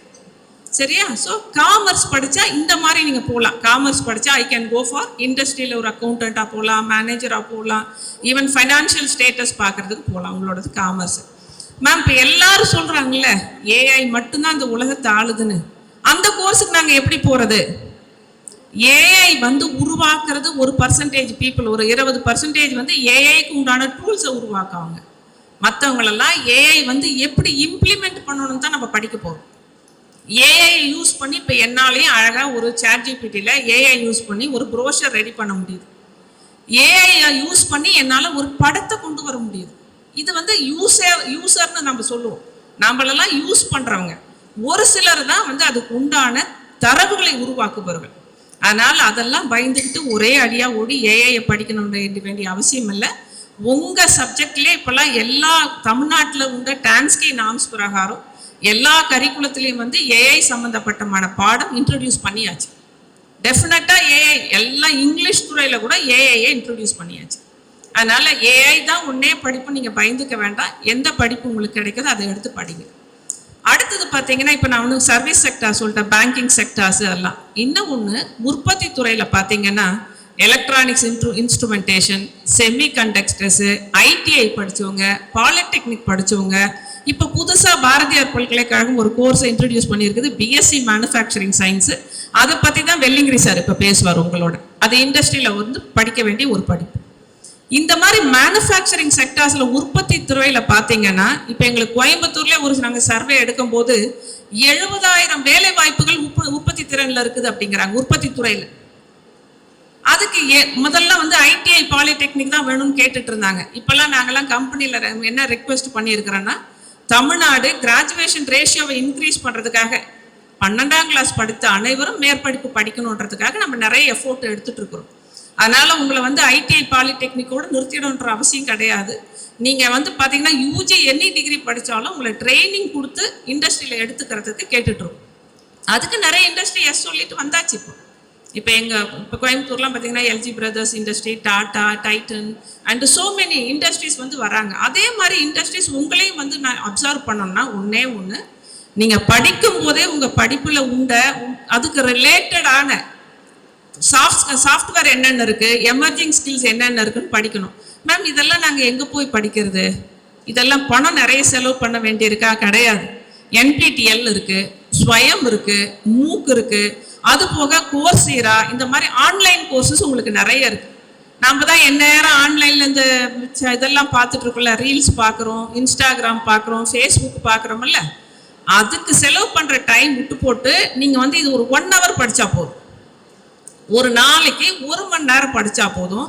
சரியா? ஸோ காமர்ஸ் படித்தா இந்த மாதிரி நீங்கள் போகலாம். காமர்ஸ் படித்தா ஐ கேன் கோ ஃபார் இண்டஸ்ட்ரியில் ஒரு அக்கௌண்டண்ட்டாக போகலாம், மேனேஜராக போகலாம், ஈவன் ஃபைனான்ஷியல் ஸ்டேட்டஸ் பார்க்குறதுக்கு போகலாம். உங்களோடது காமர்ஸ். மேம் இப்போ எல்லாரும் சொல்கிறாங்கல்ல ஏஐ மட்டும்தான் இந்த உலகத்தை ஆளுதுன்னு, அந்த கோர்ஸுக்கு நாங்கள் எப்படி போகிறது? ஏஐ வந்து உருவாக்குறது ஒரு பர்சன்டேஜ் பீப்புள், ஒரு 20% வந்து ஏஐக்கு உண்டான டூல்ஸை உருவாக்குவாங்க. மற்றவங்களெல்லாம் ஏஐ வந்து எப்படி இம்ப்ளிமெண்ட் பண்ணணும்னு தான் நம்ம படிக்க போகிறோம். ஏஐ யூஸ் பண்ணி இப்போ என்னாலையும் அழகாக ஒரு ChatGPTல ஏஐ யூஸ் பண்ணி ஒரு ப்ரோஷர் ரெடி பண்ண முடியுது. ஏஐ யூஸ் பண்ணி என்னால் ஒரு படத்தை கொண்டு வர முடியுது. இது வந்து யூசர்னு நம்ம சொல்லுவோம். நம்மளெல்லாம் யூஸ் பண்ணுறவங்க ஒரு சிலர் தான் வந்து அதுக்கு உண்டான தரவுகளை உருவாக்குபவர்கள். அதனால் அதெல்லாம் பயந்துக்கிட்டு ஒரே அடியாக ஓடி ஏஐயை படிக்கணும் வேண்டிய அவசியம் இல்லை. உங்கள் சப்ஜெக்ட்லேயே இப்போல்லாம் எல்லா தமிழ்நாட்டில் உள்ள டான்ஸ்கி நார்ம்ஸ் பிரகாரம் எல்லா கரிக்குலத்திலையும் வந்து ஏஐ சம்மந்தப்பட்டமான பாடம் இன்ட்ரடியூஸ் பண்ணியாச்சு. டெஃபினட்டாக ஏஐ எல்லாம் இங்கிலீஷ் துறையில் கூட ஏஐயை இன்ட்ரடியூஸ் பண்ணியாச்சு. அதனால் ஏஐ தான் ஒன்றே படிப்பு, நீங்கள் பயந்துக்க வேண்டாம். எந்த படிப்பு உங்களுக்கு கிடைக்குதோ அதை எடுத்து படிங்க. அடுத்தது பார்த்தீங்கன்னா இப்போ நான் ஒன்று சர்வீஸ் செக்டார் சொல்லிட்டேன், பேங்கிங் செக்டார்ஸ் எல்லாம். இன்னும் ஒன்று உற்பத்தி துறையில் பார்த்தீங்கன்னா எலக்ட்ரானிக்ஸ் இன்ஸ்ட்ருமெண்டேஷன், செமிகண்டக்டர்ஸு, ஐடிஐ படித்தவங்க, பாலிடெக்னிக் படித்தவங்க. இப்போ புதுசாக பாரதியார் பல்கலைக்கழகம் ஒரு கோர்ஸை இன்ட்ரடியூஸ் பண்ணியிருக்குது, பிஎஸ்சி மேனுஃபேக்சரிங் சயின்ஸு. அதை பற்றி தான் வெல்லிங்கிரி சார் இப்போ பேசுவார் உங்களோட. அது இண்டஸ்ட்ரியில் வந்து படிக்க வேண்டிய ஒரு படிப்பு. இந்த மாதிரி மேனுஃபேக்சரிங் செக்டார்ஸில் உற்பத்தி துறையில் பார்த்தீங்கன்னா இப்போ எங்களுக்கு கோயம்புத்தூர்லேயே ஒரு நாங்கள் சர்வே எடுக்கும்போது 70,000 வேலை வாய்ப்புகள் உற்பத்தி திறனில் இருக்குது அப்படிங்கிறாங்க. உற்பத்தி துறையில் அதுக்கு முதல்ல வந்து ஐடிஐ பாலிடெக்னிக் தான் வேணும்னு கேட்டுட்டு இருந்தாங்க. இப்போல்லாம் நாங்கள்லாம் கம்பெனியில் என்ன ரெக்வெஸ்ட் பண்ணியிருக்கிறோன்னா, தமிழ்நாடு கிராஜுவேஷன் ரேஷியோவை இன்க்ரீஸ் பண்ணுறதுக்காக 12ஆம் கிளாஸ் படித்த அனைவரும் மேற்படிப்பு படிக்கணுன்றதுக்காக நம்ம நிறைய எஃபோர்ட் எடுத்துகிட்டு இருக்கிறோம். அதனால் உங்களை வந்து ஐடிஐ பாலிடெக்னிக்கோடு நிறுத்திடணுன்ற அவசியம் கிடையாது. நீங்கள் வந்து பார்த்தீங்கன்னா யூஜி எனி டிகிரி படித்தாலும் உங்களை ட்ரைனிங் கொடுத்து இண்டஸ்ட்ரியில் எடுத்துக்கிறதுக்கு கேட்டுட்ருக்கோம். அதுக்கு நிறைய இண்டஸ்ட்ரி எஸ் சொல்லிட்டு வந்தாச்சு. இப்போ இப்போ கோயம்புத்தூர்லாம் பார்த்தீங்கன்னா LG brothers industry, Tata, Titan and so many industries வந்து வராங்க. அதே மாதிரி இண்டஸ்ட்ரீஸ் உங்களையும் வந்து நான் அப்சர்வ் பண்ணோம்னா ஒன்றே ஒன்று, நீங்கள் படிக்கும் போதே உங்கள் படிப்பில் அதுக்கு ரிலேட்டடான சாஃப்ட்வேர் என்னென்ன இருக்குது, எமர்ஜிங் ஸ்கில்ஸ் என்னென்ன இருக்குன்னு படிக்கணும். மேம் இதெல்லாம் நாங்கள் எங்கே போய் படிக்கிறது? இதெல்லாம் பணம் நிறைய செலவு பண்ண வேண்டியிருக்கா? கிடையாது. NPTEL இருக்குது, ஸ்வயம் இருக்குது, மூக் இருக்குது, அது போக கோர்சேரா, இந்த மாதிரி ஆன்லைன் கோர்சஸ் உங்களுக்கு நிறைய இருக்குது. நம்ம தான் எந்நேரம் ஆன்லைனில் இந்த இதெல்லாம் பார்த்துட்டு இருக்கோம்ல, ரீல்ஸ் பார்க்குறோம், இன்ஸ்டாகிராம் பார்க்குறோம், ஃபேஸ்புக் பார்க்குறோம்ல. அதுக்கு செலவு பண்ணுற டைம் விட்டு போட்டு நீங்கள் வந்து இது ஒரு 1 hour படித்தா போதும். ஒரு நாளைக்கு 1 மணி நேரம் படித்தா போதும்.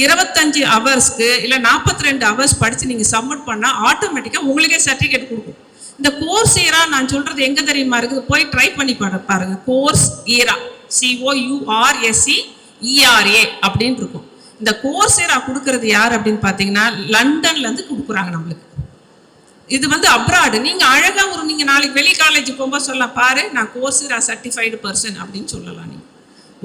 25 ஹவர்ஸ்க்கு இல்லை 42 ஹவர்ஸ் படித்து நீங்கள் சப்மிட் பண்ணால் ஆட்டோமேட்டிக்காக உங்களுக்கே சர்டிஃபிகேட் கொடுக்கும். இந்த கோர்ஸ் ஈரா நான் சொல்கிறது எங்கே தெரியுமா இருக்குது? போய் ட்ரை பண்ணி பாருங்க. கோர்ஸ் ஈரா, COURSERA அப்படின்னு இருக்கும். இந்த கோர்ஸ் ஈரா கொடுக்கறது யார் அப்படின்னு பார்த்தீங்கன்னா லண்டன்லேருந்து கொடுக்குறாங்க நம்மளுக்கு. இது வந்து அப்ராடு. நீங்கள் அழகாக நீங்கள் நாளைக்கு வெளி காலேஜ் போகும்போது சொல்லலாம், பாரு நான் கோர்ஸ் ஈரா சர்டிஃபைடு பர்சன் அப்படின்னு சொல்லலாம். நீங்கள்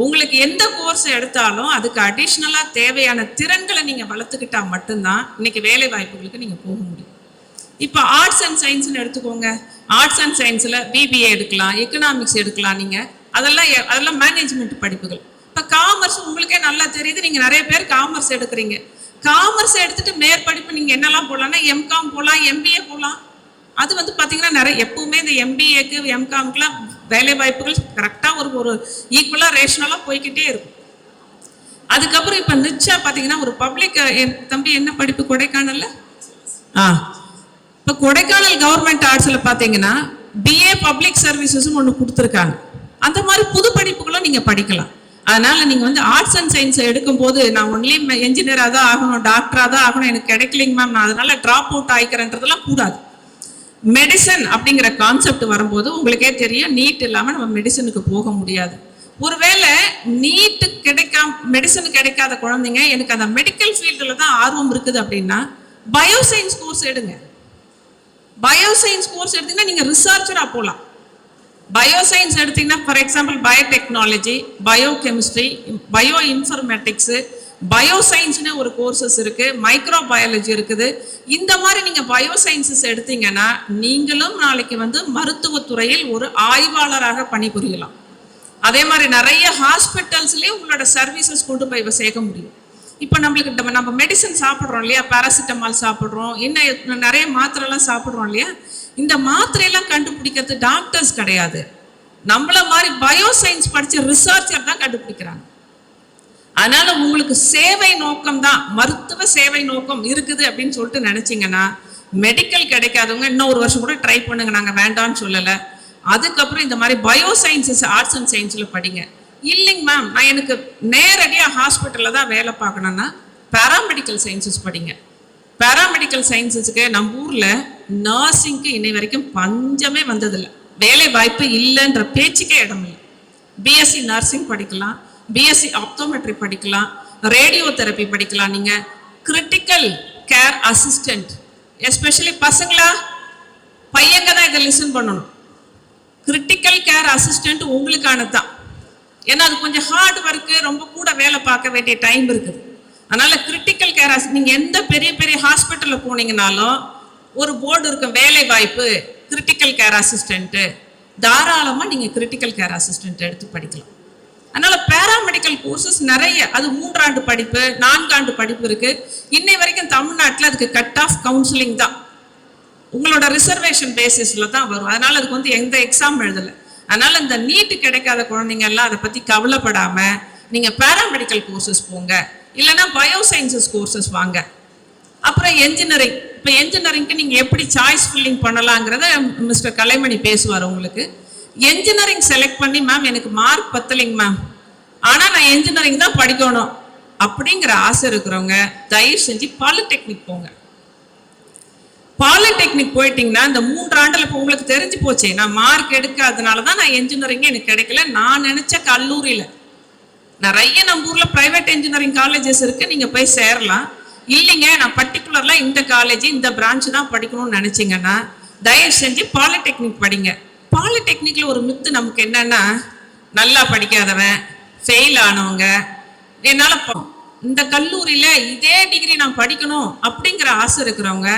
உங்களுக்கு எந்த கோர்ஸ் எடுத்தாலும் அதுக்கு அடிஷ்னலாக தேவையான திறன்களை நீங்கள் வளர்த்துக்கிட்டால் மட்டும்தான் இன்னைக்கு வேலை வாய்ப்புகளுக்கு நீங்கள் போக முடியும். இப்போ ஆர்ட்ஸ் அண்ட் சயின்ஸ்னு எடுத்துக்கோங்க. ஆர்ட்ஸ் அண்ட் சயின்ஸில் BBA எடுக்கலாம், எக்கனாமிக்ஸ் எடுக்கலாம். நீங்கள் அதெல்லாம் மேனேஜ்மெண்ட் படிப்புகள். இப்போ காமர்ஸ் உங்களுக்கே நல்லா தெரியுது, நீங்கள் நிறைய பேர் காமர்ஸ் எடுக்கிறீங்க. காமர்ஸ் எடுத்துட்டு மேற்படிப்பு நீங்கள் என்னெல்லாம் போகலான்னா MCOM போகலாம், MBA போகலாம். அது வந்து பார்த்தீங்கன்னா நிறைய எப்பவுமே இந்த MBAக்கு MCOMக்குலாம் வேலை வாய்ப்புகள் கரெக்டாக ஒரு ஈக்குவலாக ரேஷனலாக போய்கிட்டே இருக்கும். அதுக்கப்புறம் இப்போ நிச்சா பார்த்தீங்கன்னா ஒரு பப்ளிக் தம்பி என்ன படிப்பு கொடைக்கானல்ல இப்போ கொடைக்கானல் கவர்மெண்ட் ஆர்ட்ஸில் பார்த்தீங்கன்னா BA பப்ளிக் சர்வீசஸும் ஒன்று கொடுத்துருக்காங்க. அந்த மாதிரி புது படிப்புகளும் நீங்கள் படிக்கலாம். அதனால் நீங்கள் வந்து ஆர்ட்ஸ் அண்ட் சயின்ஸை எடுக்கும்போது நான் ஒன்லி என்ஜினியராக தான் ஆகணும், டாக்டராக தான் ஆகணும், எனக்கு கிடைக்கலைங்க மேம் நான் அதனால் ட்ராப் அவுட் ஆகிக்கிறேன்றதெல்லாம் கூடாது. மெடிசன் அப்படிங்கிற கான்செப்ட் வரும்போது உங்களுக்கே தெரியும், நீட் இல்லாமல் நம்ம மெடிசனுக்கு போக முடியாது. ஒருவேளை நீட்டு மெடிசன் கிடைக்காத குழந்தைங்க எனக்கு அந்த மெடிக்கல் ஃபீல்டில் தான் ஆர்வம் இருக்குது அப்படின்னா பயோசயின்ஸ் கோர்ஸ் எடுங்க. பயோசயின்ஸ் கோர்ஸ் எடுத்தீங்கன்னா நீங்கள் ரிசர்ச்சராக போகலாம். பயோசயின்ஸ் எடுத்தீங்கன்னா for example biotechnology, biochemistry, bioinformatics, பயோசயின்ஸ்னு ஒரு கோர்சஸ் இருக்கு, மைக்ரோ பயாலஜி இருக்குது. இந்த மாதிரி நீங்க பயோசயின்சஸ் எடுத்தீங்கன்னா நீங்களும் நாளைக்கு வந்து மருத்துவத்துறையில் ஒரு ஆய்வாளராக பணிபுரியலாம். அதே மாதிரி நிறைய ஹாஸ்பிட்டல்ஸ்லயும் உங்களோட சர்வீசஸ் கொண்டு போய் சேர்க்க முடியும். இப்போ நம்மளுக்கு நம்ம மெடிசன் சாப்பிட்றோம் இல்லையா, பேராசிட்டமால் சாப்பிட்றோம், இன்னும் நிறைய மாத்திரைலாம் சாப்பிட்றோம் இல்லையா, இந்த மாத்திரையெல்லாம் கண்டுபிடிக்கிறது டாக்டர்ஸ் கிடையாது, நம்மள மாதிரி பயோசயின்ஸ் படிச்ச ரிசர்ச்சர் தான் கண்டுபிடிக்கிறாங்க. அதனால உங்களுக்கு சேவை நோக்கம் தான், மருத்துவ சேவை நோக்கம் இருக்குது அப்படின்னு சொல்லிட்டு நினைச்சீங்கன்னா மெடிக்கல் கிடைக்காதவங்க இன்னும் ஒரு வருஷம் கூட ட்ரை பண்ணுங்க, நாங்க வேண்டாம்னு சொல்லலை. அதுக்கப்புறம் இந்த மாதிரி பயோசயின்சஸ் ஆர்ட்ஸ் அண்ட் சயின்ஸ்ல படிங்க. இல்லைங்க மேம், நான் எனக்கு நேரடியாக ஹாஸ்பிட்டலில் தான் வேலை பார்க்கணுன்னா பேராமெடிக்கல் சயின்சஸ் படிங்க. பேராமெடிக்கல் சயின்சஸ்க்கு நம்ம ஊரில் நர்சிங்க்கு இன்னை வரைக்கும் பஞ்சமே வந்ததில்லை, வேலை வாய்ப்பு இல்லைன்ற பேச்சுக்கே இடம் இல்லை. பிஎஸ்சி நர்சிங் படிக்கலாம், பிஎஸ்சி ஆப்டோமெட்ரி படிக்கலாம், ரேடியோ தெரப்பி படிக்கலாம். நீங்கள் கிரிட்டிக்கல் கேர் அசிஸ்டன்ட், எஸ்பெஷலி பசங்களா பையங்க தான் இதை லிசன் பண்ணணும். கிரிட்டிக்கல் கேர் அசிஸ்டன்ட் உங்களுக்கானது தான். ஏன்னா அது கொஞ்சம் ஹார்ட் ஒர்க்கு, ரொம்ப கூட வேலை பார்க்க வேண்டிய டைம் இருக்குது. அதனால கிரிட்டிக்கல் கேர் நீங்க எந்த பெரிய பெரிய ஹாஸ்பிட்டலில் போனீங்கன்னாலும் ஒரு போர்டு இருக்கும், வேலை வாய்ப்பு கிரிட்டிக்கல் கேர் அசிஸ்டன்ட். தாராளமாக நீங்கள் கிரிட்டிக்கல் கேர் அசிஸ்டன்ட் எடுத்து படிக்கலாம். அதனால பேராமெடிக்கல் கோர்சஸ் நிறைய, அது 3 ஆண்டு படிப்பு 4 ஆண்டு படிப்பு இருக்கு. இன்னை வரைக்கும் தமிழ்நாட்டில் அதுக்கு கட் ஆஃப் கவுன்சிலிங் தான், உங்களோட ரிசர்வேஷன் பேசிஸ்ல தான் வரும். அதனால அதுக்கு வந்து எந்த எக்ஸாம் எழுதலை. அதனால இந்த நீட்டு கிடைக்காத குழந்தைங்க எல்லாம் அதை பத்தி கவலைப்படாம நீங்க பேராமெடிக்கல் கோர்சஸ் போங்க, இல்லைன்னா பயோசயின்சஸ் கோர்சஸ் வாங்க. அப்புறம் என்ஜினியரிங், இப்போ என்ஜினியரிங்க்கு நீங்க எப்படி சாய்ஸ் ஃபில்லிங் பண்ணலாங்கிறத மிஸ்டர் கலைமணி பேசுவார் உங்களுக்கு. என்ஜினியரிங் செலக்ட் பண்ணி மேம் எனக்கு மார்க் பத்தலைங்க மேம், ஆனா நான் என்ஜினியரிங் தான் படிக்கணும் அப்படிங்கிற ஆசை இருக்கிறவங்க தயவு செஞ்சு பாலிடெக்னிக் போங்க. பாலிடெக்னிக் போயிட்டீங்கன்னா இந்த 3 ஆண்டுல இப்போ உங்களுக்கு தெரிஞ்சு போச்சு, நான் மார்க் எடுக்காதனால தான் நான் என்ஜினியரிங்கே எனக்கு கிடைக்கல. நான் நினைச்ச கல்லூரியில நிறைய நம்ம ஊர்ல பிரைவேட் என்ஜினியரிங் காலேஜஸ் இருக்கு, நீங்க போய் சேரலாம். இல்லைங்க நான் பர்டிகுலர்லாம் இந்த காலேஜ் இந்த பிரான்ச் தான் படிக்கணும்னு நினைச்சீங்கன்னா தயவு செஞ்சு பாலிடெக்னிக் படிங்க. பாலிடெக்னிக்ல ஒரு மித்து நமக்கு என்னன்னா, நல்லா படிக்காதவன், ஃபெயில் ஆனவங்க, என்னால இந்த கல்லூரியில இதே டிகிரி நான் படிக்கணும் அப்படிங்கிற ஆசை இருக்கிறவங்க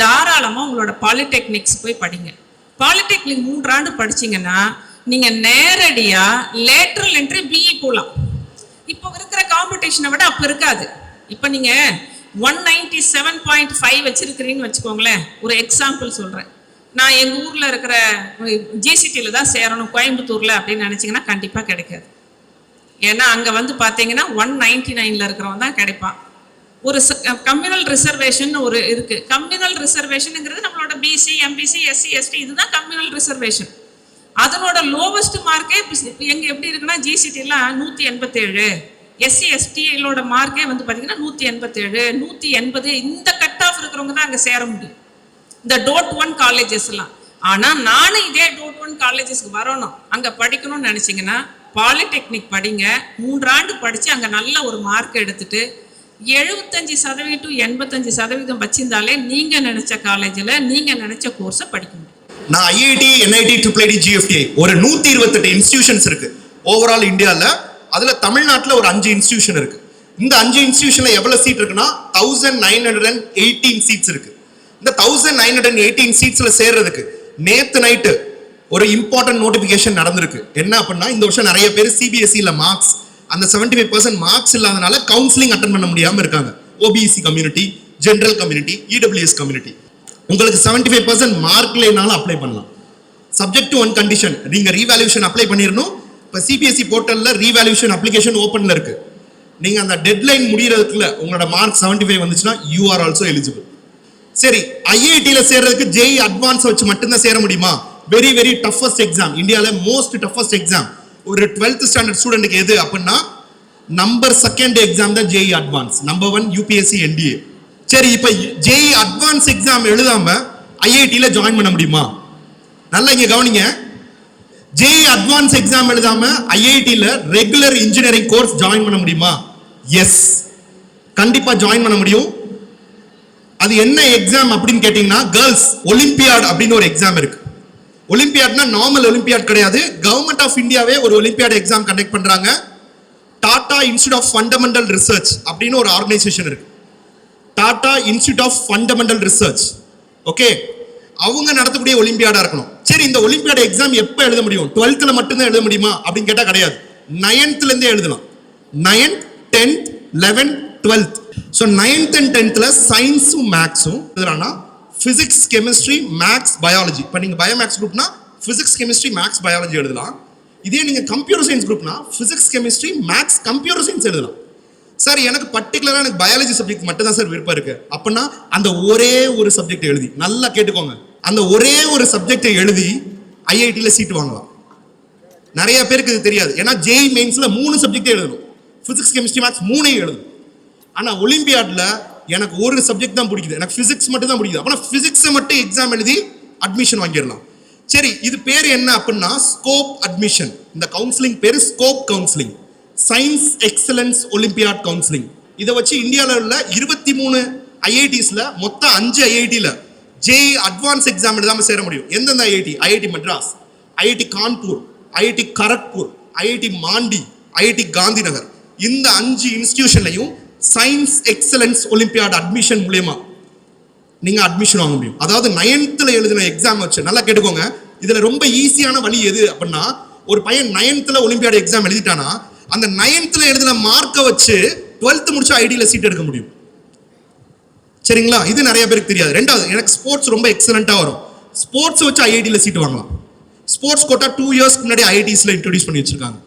தாராளமாக உங்களோட பாலிடெக்னிக்ஸ் போய் படிங்க. பாலிடெக்னிக் 3 ஆண்டு படிச்சிங்கன்னா நீங்கள் நேரடியாக லேட்ரல் என்ட்ரி பிஇ போகலாம். இப்போ இருக்கிற காம்படிஷனை விட அப்போ இருக்காது. இப்போ நீங்கள் 197.5 வச்சிருக்கிறீங்கன்னு வச்சுக்கோங்களேன், ஒரு எக்ஸாம்பிள் சொல்கிறேன். நான் எங்கள் ஊரில் இருக்கிற ஜிசிடியில் தான் சேரணும் கோயம்புத்தூரில் அப்படின்னு நினச்சிங்கன்னா கண்டிப்பாக கிடைக்காது. ஏன்னா அங்கே வந்து பார்த்தீங்கன்னா 199 இருக்கிறவன் தான் கிடைப்பான். ஒரு கம்யூனல் ரிசர்வேஷன் ஒரு இருக்கு. கம்யூனல் ரிசர்வேஷனுங்கிறது நம்மளோட பிசி எம்பிசி எஸ்சி எஸ்டி இதுதான் கம்யூனல் ரிசர்வேஷன். அதனோட லோவஸ்ட் மார்க்கே எங்க எப்படி இருக்குன்னா ஜிசிடிலாம் 187, எஸ்சி எஸ்டியோட மார்க்கே வந்து பார்த்தீங்கன்னா 187 180 இந்த கட் ஆஃப் இருக்கிறவங்க தான் அங்கே சேர முடியும், இந்த டோட் 1 காலேஜஸ் எல்லாம். ஆனால் நானும் இதே டோட் 1 காலேஜஸ்க்கு வரணும், அங்கே படிக்கணும்னு நினச்சிங்கன்னா பாலிடெக்னிக் படிங்க. 3 ஆண்டு படித்து அங்கே நல்ல ஒரு மார்க் எடுத்துட்டு 75% to 85% வச்சிருந்தாலே நீங்க நினைச்ச காலேஜில் நீங்க நினைச்ச கோர்ஸை படிக்க முடியும். நான் ஐஐடி NIT IIIT GFTI ஒரு 128 இன்ஸ்டிடியூஷன்ஸ் இருக்கு ஓவரால் இந்தியாவில். அதுல தமிழ்நாட்டில் ஒரு 5 இன்ஸ்டிடியூஷன் இருக்கு. இந்த 5 இன்ஸ்டிடியூஷன்ல எவ்வளவு சீட் இருக்குன்னா 1918 சீட்ஸ் இருக்கு. இந்த 1918 சீட்ஸ்ல சேர்றதுக்கு நேத்து நைட்டு ஒரு இம்பார்ட்டன்ட் நோட்டிபிகேஷன் நடந்திருக்கு. என்ன அப்படின்னா, இந்த வருஷம் நிறைய பேர் சிபிஎஸ்சியில் மார்க்ஸ் அந்த 75% மார்க்ஸ் இல்லாதனால கவுன்சிலிங் அட்டன் பண்ண முடியாம இருக்காங்க. OBC community, general community, EWS community. உங்களுக்கு 75% மார்க் இல்லைனாலும் அப்ளை பண்ணலாம். சப்ஜெக்ட் டு ஒன் கண்டிஷன், நீங்க ரீவேல்யூஷன் அப்ளை பண்ணிடணும். இப்போ சிபிஎஸ்சி போர்ட்டல்ல ரீவேல்யூஷன் அப்ளிகேஷன் ஓப்பன்ல இருக்கு. நீங்க அந்த டெட்லைன் முடியறதுக்குள்ள உங்களோட மார்க் 75 வந்துச்சுன்னா யூ ஆர் ஆல்சோ எலிஜிபிள். சரி, ஐஐடியில் சேர்றதுக்கு ஜேஇ அட்வான்ஸ் வச்சு மட்டும்தான் சேர முடியுமா? வெரி வெரி டஃபஸ்ட் எக்ஸாம், இந்தியாவில் மோஸ்ட் டஃபஸ்ட் எக்ஸாம் ஒரு 12th ஸ்டாண்டர்ட் ஸ்டூடெண்ட்டுக்கு எது அப்படின்னா நம்பர் 2nd எக்ஸாம் தான் JE advance. Number 1 UPSC NDA. சரி, இப்போ ஜேஇ அட்வான்ஸ் எக்ஸாம் எழுதாம ஐஐடியில் ஜாயின் பண்ண முடியுமா? நல்லா இங்க கவனிங்க. ஜேஇ அட்வான்ஸ் எக்ஸாம் எழுதாம ஐஐடியில் ரெகுலர் இன்ஜினியரிங் கோர்ஸ் ஜாயின் பண்ண முடியுமா? எஸ், கண்டிப்பா ஜாயின் பண்ண முடியும். அது என்ன எக்ஸாம் அப்படின்னு கேட்டீங்கன்னா கேர்ள்ஸ் ஒலிம்பியாட் அப்படின்னு ஒரு எக்ஸாம் இருக்கு. ஒலிம்பியாட்னா நார்மல் ஒலிம்பியாட் கிடையாது, கவர்மெண்ட் ஆஃப் இந்தியாவே ஒரு ஒலிம்பியாட் எக்ஸாம் கண்டக்ட் பண்றாங்க. Tata institute of fundamental research அப்படின்னு ஒரு ஆர்கனைசேஷன் இருக்கு. Tata institute of fundamental research. Okay, அவங்க நடத்தக்கூடிய ஒலிம்பியாடா இருக்கணும். சரி, இந்த ஒலிம்பியாட் எக்ஸாம் எப்போ எழுத முடியும்? 12th மட்டும்தான் எழுத முடியுமா அப்படின்னு கேட்டால் கிடையாது. 9th இருந்தே எழுதலாம். 9th, 10th, 11th, 12th. So 9th and 10th சயின்ஸும் மேக்ஸும் எழுதுறாங்கன்னா பிசிக்ஸ், கெமிஸ்ட்ரி, மேக்ஸ், பயாலஜி. இப்போ நீங்கள் பயோமேக்ஸ் குரூப்னா பிசிக்ஸ், கெமிஸ்ட்ரி, மேக்ஸ், பயாலஜி எழுதலாம். இதே நீங்கள் கம்ப்யூட்டர் சயின்ஸ் குரூப்னா physics, chemistry, maths, computer science எழுதலாம். சார் எனக்கு பர்டிகுலராக எனக்கு பயாலஜி சப்ஜெக்ட் மட்டும் தான் சார் விருப்பம் இருக்கு அப்படின்னா அந்த ஒரே ஒரு சப்ஜெக்ட் எழுதி, நல்லா கேட்டுக்கோங்க, அந்த ஒரே ஒரு சப்ஜெக்டை எழுதி ஐஐடியில் சீட் வாங்கலாம். நிறைய பேருக்கு இது தெரியாது. ஏன்னா ஜேஇ மெயின்ஸ்ல 3 சப்ஜெக்ட் எழுதணும், பிசிக்ஸ், கெமிஸ்ட்ரி, மேக்ஸ் 3 எழுதணும். ஆனா ஒலிம்பியாட்ல எனக்கு ஒரு சப்ஜெக்ட் தான் பிடிக்குது, எனக்கு பிசிக்ஸ் மட்டும் தான் பிடிக்குது. அப்பனா பிசிக்ஸை மட்டும் எக்ஸாம் எழுதி அட்மிஷன் வாங்கிடலாம். சரி, இது பேர் என்ன அப்படின்னா ஸ்கோப் அட்மிஷன். இந்த கவுன்சிலிங் பேர் scope counselling, science excellence olympiad counselling. இதை வச்சு இந்தியாவில் உள்ள 23 ஐஐடிஸ்ல மொத்தம் 5 ஐஐடியில் ஜேஇ அட்வான்ஸ் எக்ஸாம் எழுதாம சேர முடியும். எந்தெந்த IIT? IIT Madras, IIT Kanpur, IIT Kharagpur, IIT Mandi, IIT Gandhi Nagar. இந்த 5 இன்ஸ்டிடியூஷன்லையும் சயின்ஸ் எக்ஸலன்ஸ் ஒலிம்பியாட் அட்மிஷன் மூலமா நீங்க அட்மிஷன் வாங்க முடியும். அதாவது 9th எழுதின எக்ஸாம் வச்சு நல்லா கேட்டுக்கோங்க. இதுல ரொம்ப ஈஸியான வழி எது அப்படின்னா, ஒரு பையன் 9th ஒலிம்பியாட் எக்ஸாம் எழுதிட்டானா அந்த 9th எழுதின மார்க்கை வச்சு 12th முடிச்சா ஐடியில சீட் எடுக்க முடியும். சரிங்களா? இது நிறைய பேருக்கு தெரியாது. ரெண்டாவது, எனக்கு ஸ்போர்ட்ஸ் ரொம்ப எக்ஸலண்டா வரும், ஸ்போர்ட்ஸ் வச்சு ஐஐடியில் சீட் வாங்கலாம். ஸ்போர்ட்ஸ் கோட்டா 2 இயர்ஸ்க்கு முன்னாடி ஐஐடிஸ்ல இன்ட்ரோடியூஸ் பண்ணி வச்சிருக்காங்க.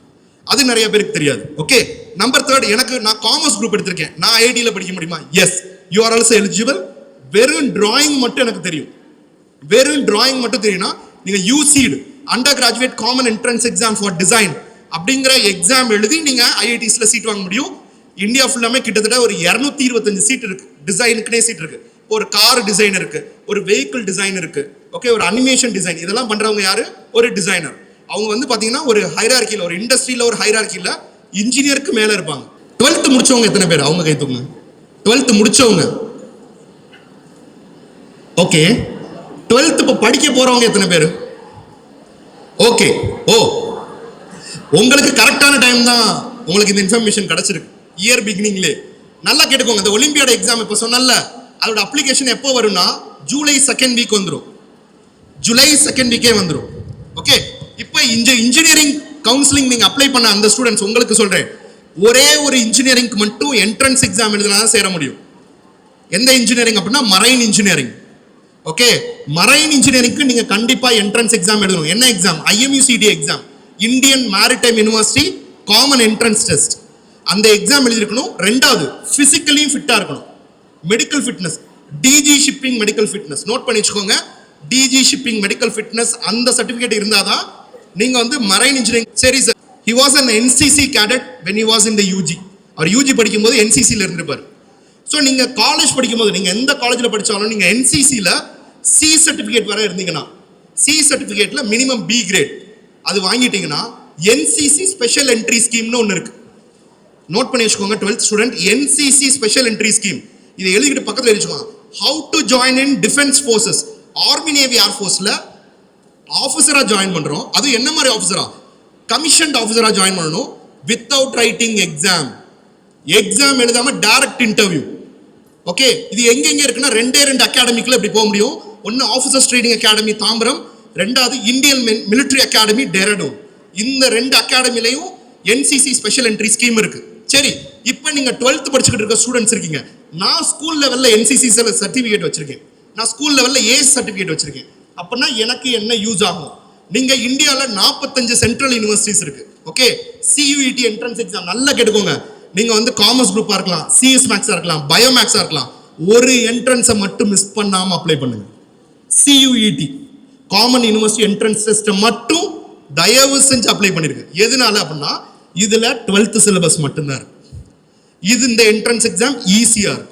அது நிறைய பேருக்கு தெரியாது. ஓகே, நம்பர் 3, நான் காமர்ஸ் குரூப் எடுத்திருக்கேன், நான் ஐஐடியில் படிக்க முடியுமா? Yes, you are also eligible. வெறும் டிராயிங் மட்டும் எனக்கு தெரியும், வெறும் டிராயிங் மட்டும் தெரியும்னா நீங்க UCEED undergraduate common entrance exam for design அப்படிங்கிற எக்ஸாம் எழுதி நீங்க ஐஐடிஸ்ல சீட் வாங்க முடியும். இந்தியா ஃபுல்லாமே கிட்டத்தட்ட ஒரு 225 சீட் இருக்கு, டிசைனுக்குனே சீட் இருக்கு. ஒரு கார் டிசைன் இருக்கு, ஒரு வெஹிக்கிள் டிசைன் இருக்கு, ஓகே, ஒரு அனிமேஷன் டிசைன். இதெல்லாம் பண்றவங்க யாரு? ஒரு டிசைனர். அவங்க வந்து பாத்தீங்கன்னா ஒரு ஹைரார்கில, ஒரு இண்டஸ்ட்ரியில ஒரு ஹைரார்கில இன்ஜினியருக்கு மேல இருப்பாங்க. 12th முடிச்சவங்க எத்தனை பேர்? அவங்க கை தூக்குங்க. 12th முடிச்சவங்க. ஓகே, 12th இப்போ படிக்க போறவங்க எத்தனை பேர்? ஓகே, ஓ, உங்களுக்கு கரெக்டான டைம் தான் உங்களுக்கு இந்த இன்ஃபர்மேஷன் கிடைச்சிருக்கு. இயர் பிகினிங்லே நல்லா கேட்டுக்கோங்க. இந்த ஒலிம்பியாட் எக்ஸாம் இப்போ சொன்னல, அதோட அப்ளிகேஷன் எப்போ வரும்னா ஜூலை 2nd வீக் வந்துடும், ஜூலை 2nd வீக்கே வந்துடும். ஓகே, இப்போ இன்ஜினியரிங் கவுன்சிலிங் நீங்க அப்ளை பண்ண அந்த ஸ்டூடெண்ட்ஸ் உங்களுக்கு சொல்றேன், ஒரே ஒரு இன்ஜினியரிங்க்கு மட்டும் என்ட்ரன்ஸ் எக்ஸாம் எழுதினா தான் சேர முடியும். எந்த இன்ஜினியரிங் அப்படின்னா மரைன் இன்ஜினியரிங். ஓகே, மரைன் இன்ஜினியரிங்க்கு நீங்க கண்டிப்பா என்ட்ரன்ஸ் எக்ஸாம் எழுதணும். என்ன exam? IMUCD exam, Indian maritime university common entrance test. அந்த எக்ஸாம் எழுதிருக்கணும். ரெண்டாவது, பிசிக்கலியும் ஃபிட்டா இருக்கணும். மெடிக்கல் ஃபிட்னஸ், டிஜி ஷிப்பிங் மெடிக்கல் ஃபிட்னஸ் நோட் பண்ணி வச்சுக்கோங்க. டிஜி ஷிப்பிங் மெடிக்கல் ஃபிட்னஸ் அந்த சர்டிஃபிகேட் இருந்தாதான் நீங்க வந்து மரைன் இன்ஜினியரிங். சரி sir, he was an NCC cadet when he was in the UG. அவர் யூஜி படிக்கும்போது NCCல இருந்திருப்பார். ஸோ நீங்க காலேஜ் படிக்கும்போது, நீங்க எந்த காலேஜில் படிச்சாலும் நீங்க NCCல C சர்டிஃபிகேட் வர இருந்தீங்கன்னா, C சர்டிஃபிகேட்ல மினிமம் B கிரேட் அது வாங்கிட்டீங்கன்னா NCC ஸ்பெஷல் என்ட்ரி ஸ்கீம்னு ஒன்று இருக்கு. நோட் பண்ணி வச்சுக்கோங்க 12th student, NCC special entry scheme. இதை எழுதிக்கிட்டு பக்கத்தில் எழுதிச்சுக்கோங்க. How to join in defence forces, army navy ஏர்ஃபோர்ஸ்ல ஆஃபீஸரா ஜாயின் பண்றோம். அது என்ன மாதிரி ஆஃபீஸரா? கமிஷன்ட் ஆஃபீஸரா ஜாயின் பண்ணணும். வித்தவுட் ரைட்டிங் எக்ஸாம், எக்ஸாம் எழுதாம டைரக்ட் இன்டர்வியூ. ஓகே, இது எங்க இருக்குன்னா 2 அகாடமிக்குள்ள இப்படி போக முடியும். ஒன்னு ஆஃபீஸர்ஸ் ட்ரைனிங் அகாடமி தாம்பரம், ரெண்டாவது இந்தியன் மிலிட்டரி அகாடமி டெஹ்ராடூன். இந்த 2 அகாடமிலையும் NCC ஸ்பெஷல் என்ட்ரி ஸ்கீம் இருக்கு. சரி, இப்போ நீங்க 12th படிச்சுக்கிட்டு இருக்க ஸ்டூடெண்ட்ஸ் இருக்கீங்க. நான் ஸ்கூல் லெவல்ல NCC சர்டிஃபிகேட் வச்சிருக்கேன், நான் ஸ்கூல் லெவல்ல ஏஸ் சர்டிஃபிகேட் வச்சிருக்கேன். அப்படின்னா எனக்கு என்ன யூஸ் ஆகும்? நீங்க இந்தியாவில் 45 சென்ட்ரல் யூனிவர்சிட்டிஸ் இருக்கு. ஓகே, CUET என்ட்ரன்ஸ் எக்ஸாம் நல்லா கேட்டுக்கோங்க. நீங்க வந்து காமர்ஸ் குரூப்பா இருக்கலாம், CS மேக்ஸா இருக்கலாம், பயோ மேக்ஸா இருக்கலாம், ஒரு என்ட்ரன்ஸை மட்டும் மிஸ் பண்ணாம அப்ளை பண்ணுங்க. CUET common university entrance test மட்டும் தயவு செஞ்சு அப்ளை பண்ணிருங்க. எதனால அப்படின்னா இதுல 12th சிலபஸ் மட்டும்தான் இருக்கு. இது இந்த என்ட்ரன்ஸ் எக்ஸாம் ஈஸியா இருக்கும்.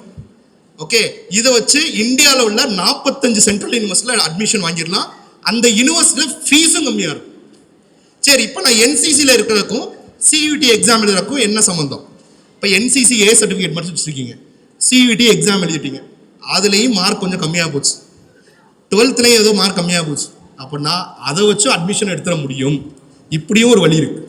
ஓகே, இதை வச்சு இந்தியாவில் உள்ள 45 சென்ட்ரல் யூனிவர்சிட்டியில் அட்மிஷன் வாங்கிடலாம். அந்த யூனிவர்சிட்டியில் ஃபீஸும் கம்மியாக இருக்கும். சரி, இப்போ நான் NCCயில் இருக்கிறதுக்கும் CUET எக்ஸாம் எழுதுறதுக்கும் என்ன சம்மந்தம்? இப்போ NCC A சர்டிஃபிகேட் மட்டும் வச்சுருக்கீங்க, CUET எக்ஸாம் எழுதிட்டீங்க, அதுலேயும் மார்க் கொஞ்சம் கம்மியாக போச்சு, 12thலையும் ஏதோ மார்க் கம்மியாக போச்சு அப்படின்னா அதை வச்சு அட்மிஷன் எடுத்துட முடியும். இப்படியும் ஒரு வழி இருக்கு.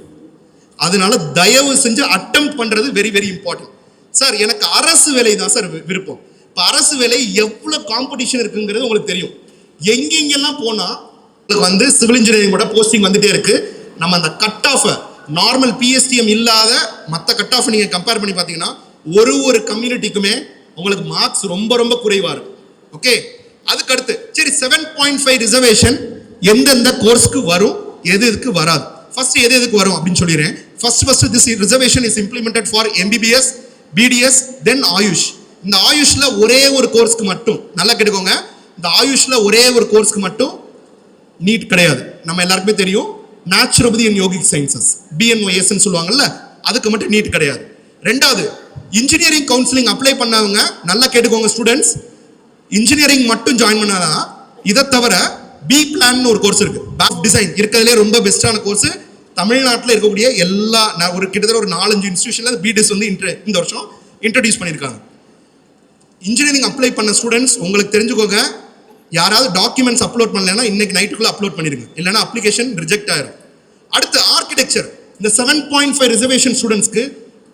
அதனால தயவு செஞ்சு அட்டெம்ப்ட் பண்றது வெரி வெரி இம்பார்ட்டன்ட். சார் எனக்கு அரசு வேலை தான் சார் விருப்பம். இப்போ அரசு வேலை எவ்வளோ காம்படிஷன் இருக்குங்கிறது உங்களுக்கு தெரியும். எங்கெங்கெல்லாம் போனால் வந்து சிவில் இன்ஜினியரிங்கோட போஸ்டிங் வந்துட்டே இருக்கு. நம்ம அந்த கட் ஆஃப் நார்மல் பிஎஸ்டிஎம் இல்லாத மற்ற கட் ஆஃப் நீங்கள் கம்பேர் பண்ணி பார்த்தீங்கன்னா ஒரு கம்யூனிட்டிக்குமே உங்களுக்கு மார்க்ஸ் ரொம்ப ரொம்ப குறைவாக இருக்கும். ஓகே, அதுக்கடுத்து சரி 7.5 ரிசர்வேஷன் எந்தெந்த கோர்ஸ்க்கு வரும், எதுக்கு வராது. ஃபர்ஸ்ட் எதுக்கு வரும் அப்படின்னு சொல்லிடுறேன். First this reservation is implemented for MBBS, BDS, தென் ஆயுஷ். இந்த ஆயுஷ்ல ஒரே ஒரு கோர்ஸ்க்கு மட்டும், நல்லா கேட்டுக்கோங்க, இந்த ஆயுஷ்ல ஒரே ஒரு கோர்ஸ்க்கு மட்டும் நீட் கிடையாது. நம்ம எல்லாருக்குமே தெரியும், naturopathy and yogic sciences BNYS சொல்லுவாங்கல்ல, அதுக்கு மட்டும் நீட் கிடையாது. ரெண்டாவது, இன்ஜினியரிங் கவுன்சிலிங் அப்ளை பண்ணவங்க நல்லா கேட்டுக்கோங்க ஸ்டூடெண்ட்ஸ், இன்ஜினியரிங் மட்டும் ஜாயின் பண்ணாதான். இதை தவிர பி பிளான் ஒரு கோர்ஸ் இருக்கு, பேக் டிசைன் இருக்கிறதுலே ரொம்ப பெஸ்டான கோர்ஸ். தமிழ்நாட்டில் இருக்கக்கூடிய எல்லா ஒரு கிட்டத்தட்ட ஒரு 4-5 இன்ஸ்டியூஷன்ல பிடிஎஸ் வந்து இந்த வருஷம் இன்ட்ரடியூஸ் பண்ணியிருக்காங்க. இன்ஜினியரிங் அப்ளை பண்ண ஸ்டூடெண்ட்ஸ் உங்களுக்கு தெரிஞ்சுக்கோங்க, யாராவது டாக்குமெண்ட்ஸ் அப்லோட் பண்ணலைன்னா இன்னைக்கு நைட்டுக்குள்ள அப்லோட் பண்ணிருங்க, இல்லைன்னா அப்ளிகேஷன் ரிஜெக்ட் ஆயிரும். அடுத்து ஆர்கிடெக்சர், இந்த 7.5 ரிசர்வேஷன் ஸ்டூடெண்ட்ஸ்க்கு